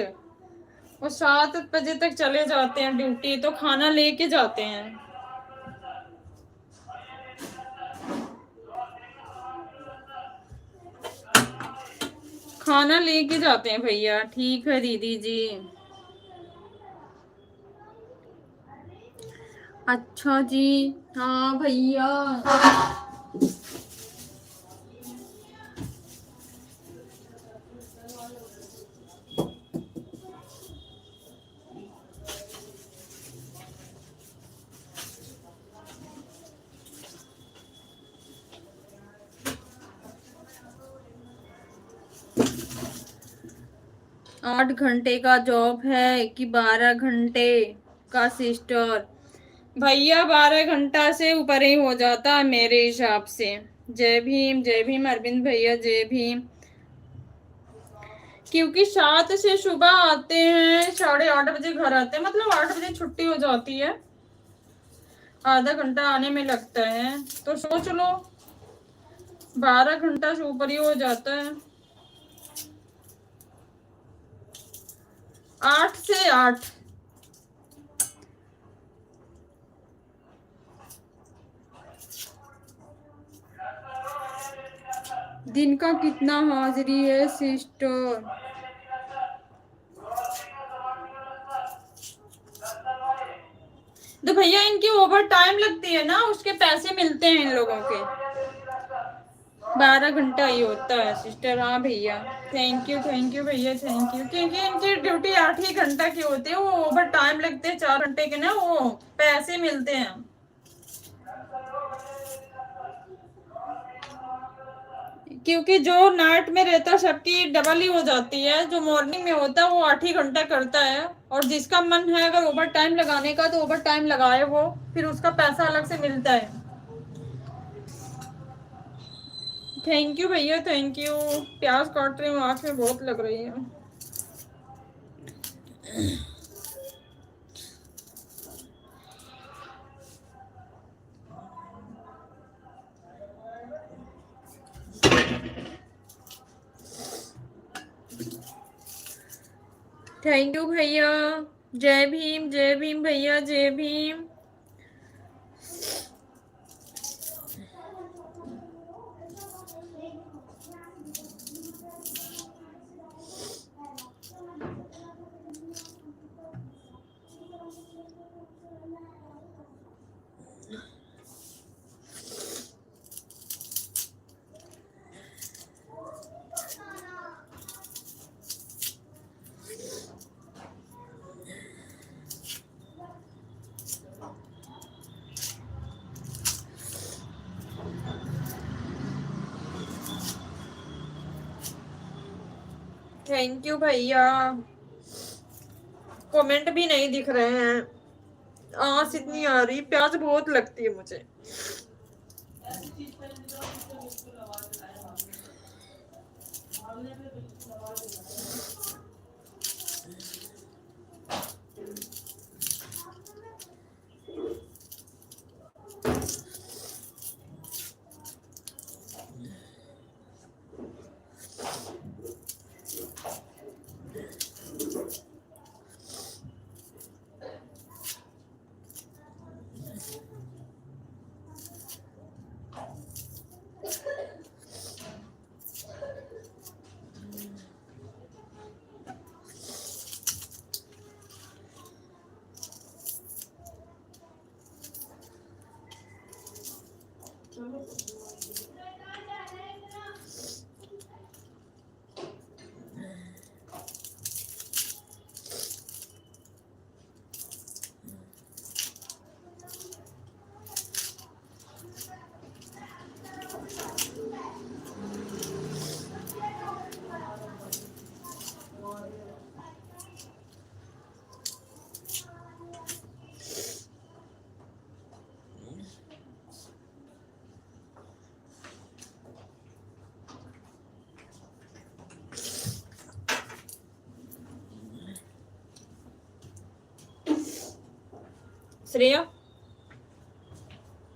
वो 7 बजे तक चले जाते हैं ड्यूटी, तो खाना लेके जाते हैं। खाना लेके जाते हैं भैया। ठीक है दीदी जी। अच्छा जी। हाँ भैया। 8 घंटे का जॉब है कि 12 घंटे का सिस्टर? भैया 12 घंटा से ऊपर ही हो जाता है मेरे हिसाब से। जय भीम अरविंद भैया, जय भीम। क्योंकि 7 से सुबह आते हैं, 8:30 बजे घर आते हैं, मतलब 8 बजे छुट्टी हो जाती है, आधा घंटा आने में लगता है, तो सोच लो 12 घंटा से ऊपर ही हो जाता है। 8 से 8। दिन का कितना हाजिरी है सिस्टर? तो भैया इनकी ओवर टाइम लगती है ना, उसके पैसे मिलते हैं इन लोगों के। 12 घंटा ही होता है सिस्टर। हाँ भैया, थैंक यू भैया, थैंक यू। क्योंकि इनकी ड्यूटी 8 ही घंटा की होती है, वो ओवर टाइम लगते हैं 4 घंटे के ना, वो पैसे मिलते हैं। क्योंकि जो नाइट में रहता सबकी डबल ही हो जाती है, जो मॉर्निंग में होता है वो 8 ही घंटा करता है, और जिसका मन है अगर ओवर टाइम लगाने का तो ओवर टाइम लगाए वो, फिर उसका पैसा अलग से मिलता है। थैंक यू भैया, थैंक यू। प्याज काट रही हूँ, आँख में बहुत लग रही है। थैंक यू भैया। जय भीम भैया, जय भीम। थैंक यू भैया। कमेंट भी नहीं दिख रहे हैं, आंस इतनी आ रही, प्याज बहुत लगती है मुझे। श्रेया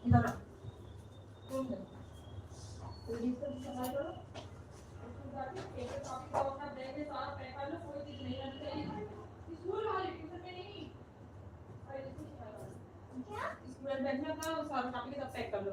इधर आ। बैठना था, सारा कापी किताब पैक कर लो।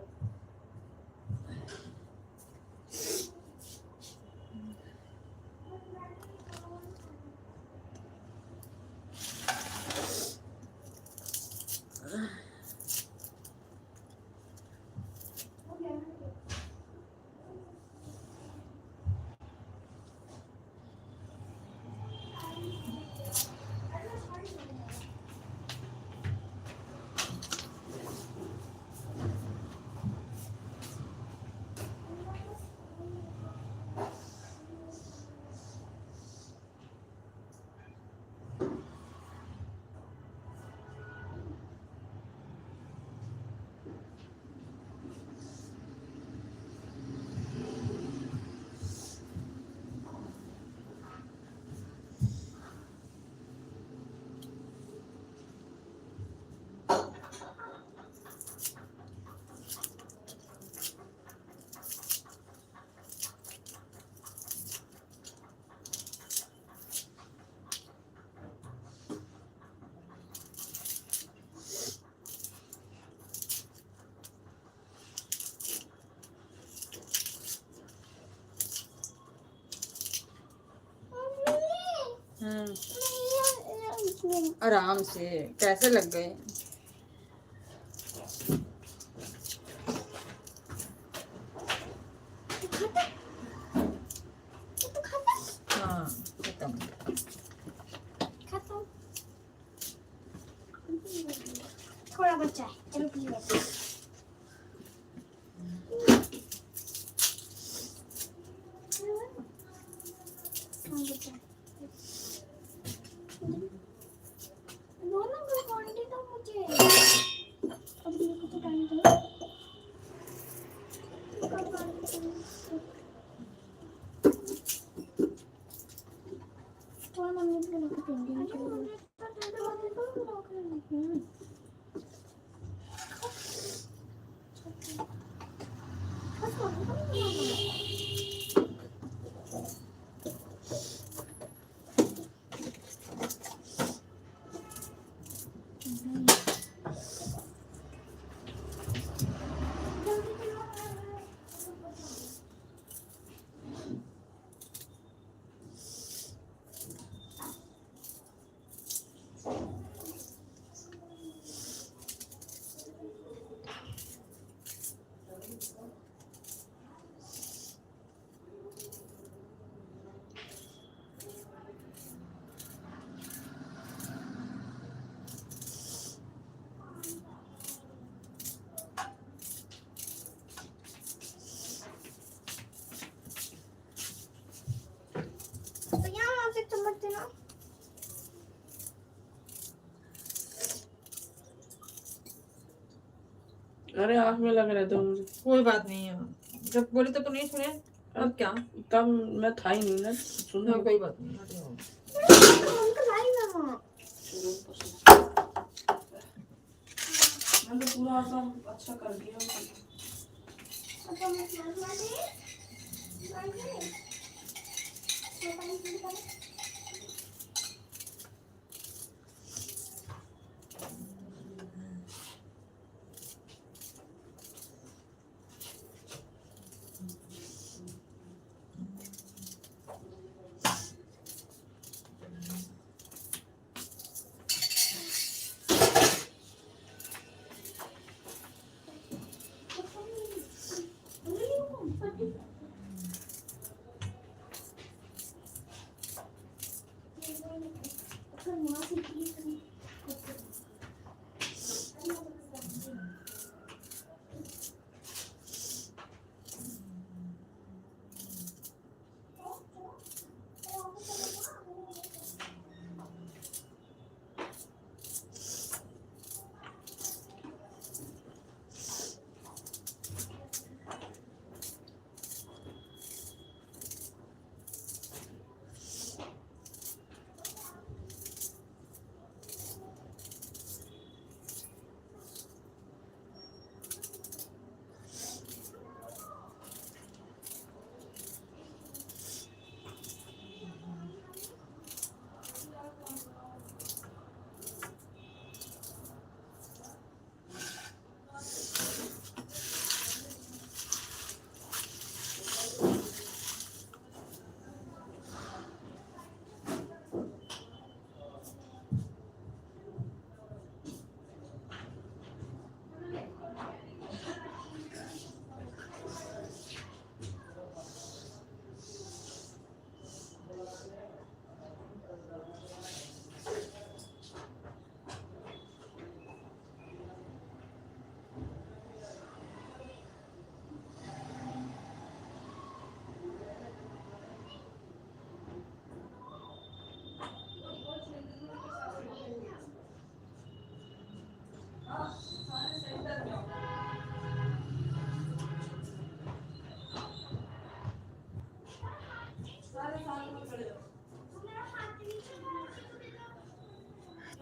आराम से। पैसे लग गए। हाँ खत्म। थोड़ा बच्चा है, चलो पी लेते हैं। हाँ, बच्चा है। लो ना, ग्लूकोन-डी दो मुझे। अब मेरे को तो टाइम दो। कब बात थोड़ा मम्मी को बना के दूंगी। तो यहाँ से चम्मच देना। अरे आँख में लग रहे थे मुझे। कोई बात नहीं है, जब बोले तो नहीं सुने, अब क्या। तब मैं था ही नहीं ना, सुन हाँ, कोई बात नहीं, हटो। मैं तो पूरा एकदम अच्छा कर दिया।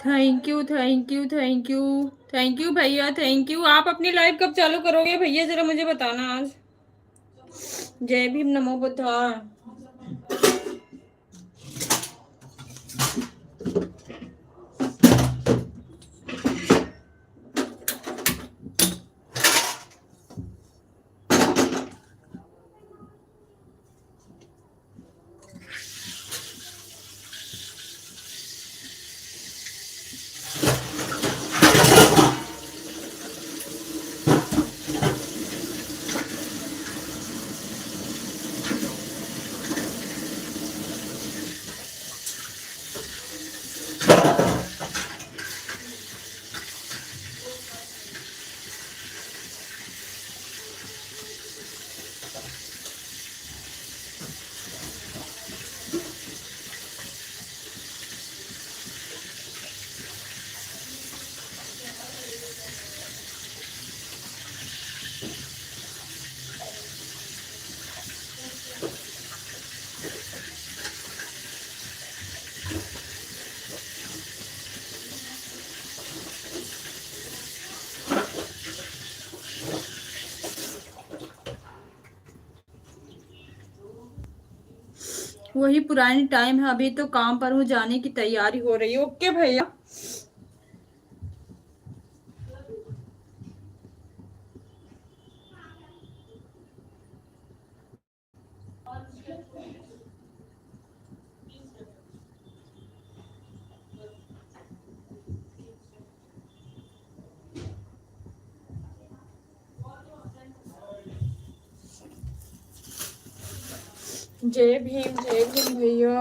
Thank you thank you thank you thank you भैया, थैंक यू। आप अपनी लाइव कब चालू करोगे भैया, जरा मुझे बताना आज। जय भीम, नमो बुद्धाय। वही पुरानी टाइम है, अभी तो काम पर हूँ, जाने की तैयारी हो रही है। ओके भैया। जय भीम भैया।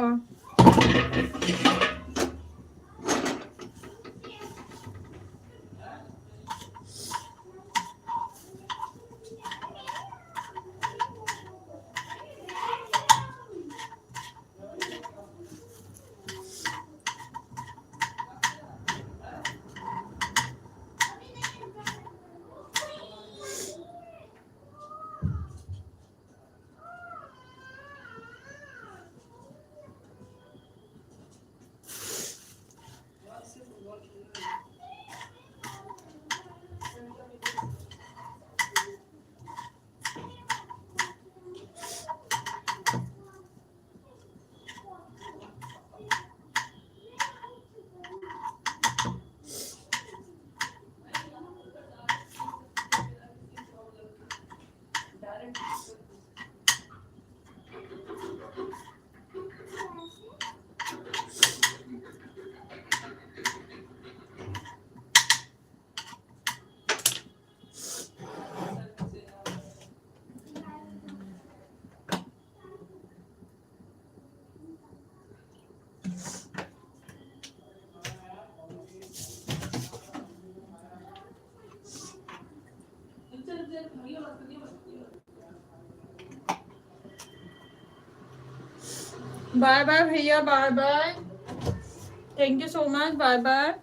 बाय बाय भैया, bye bye. Thank you so much, bye bye.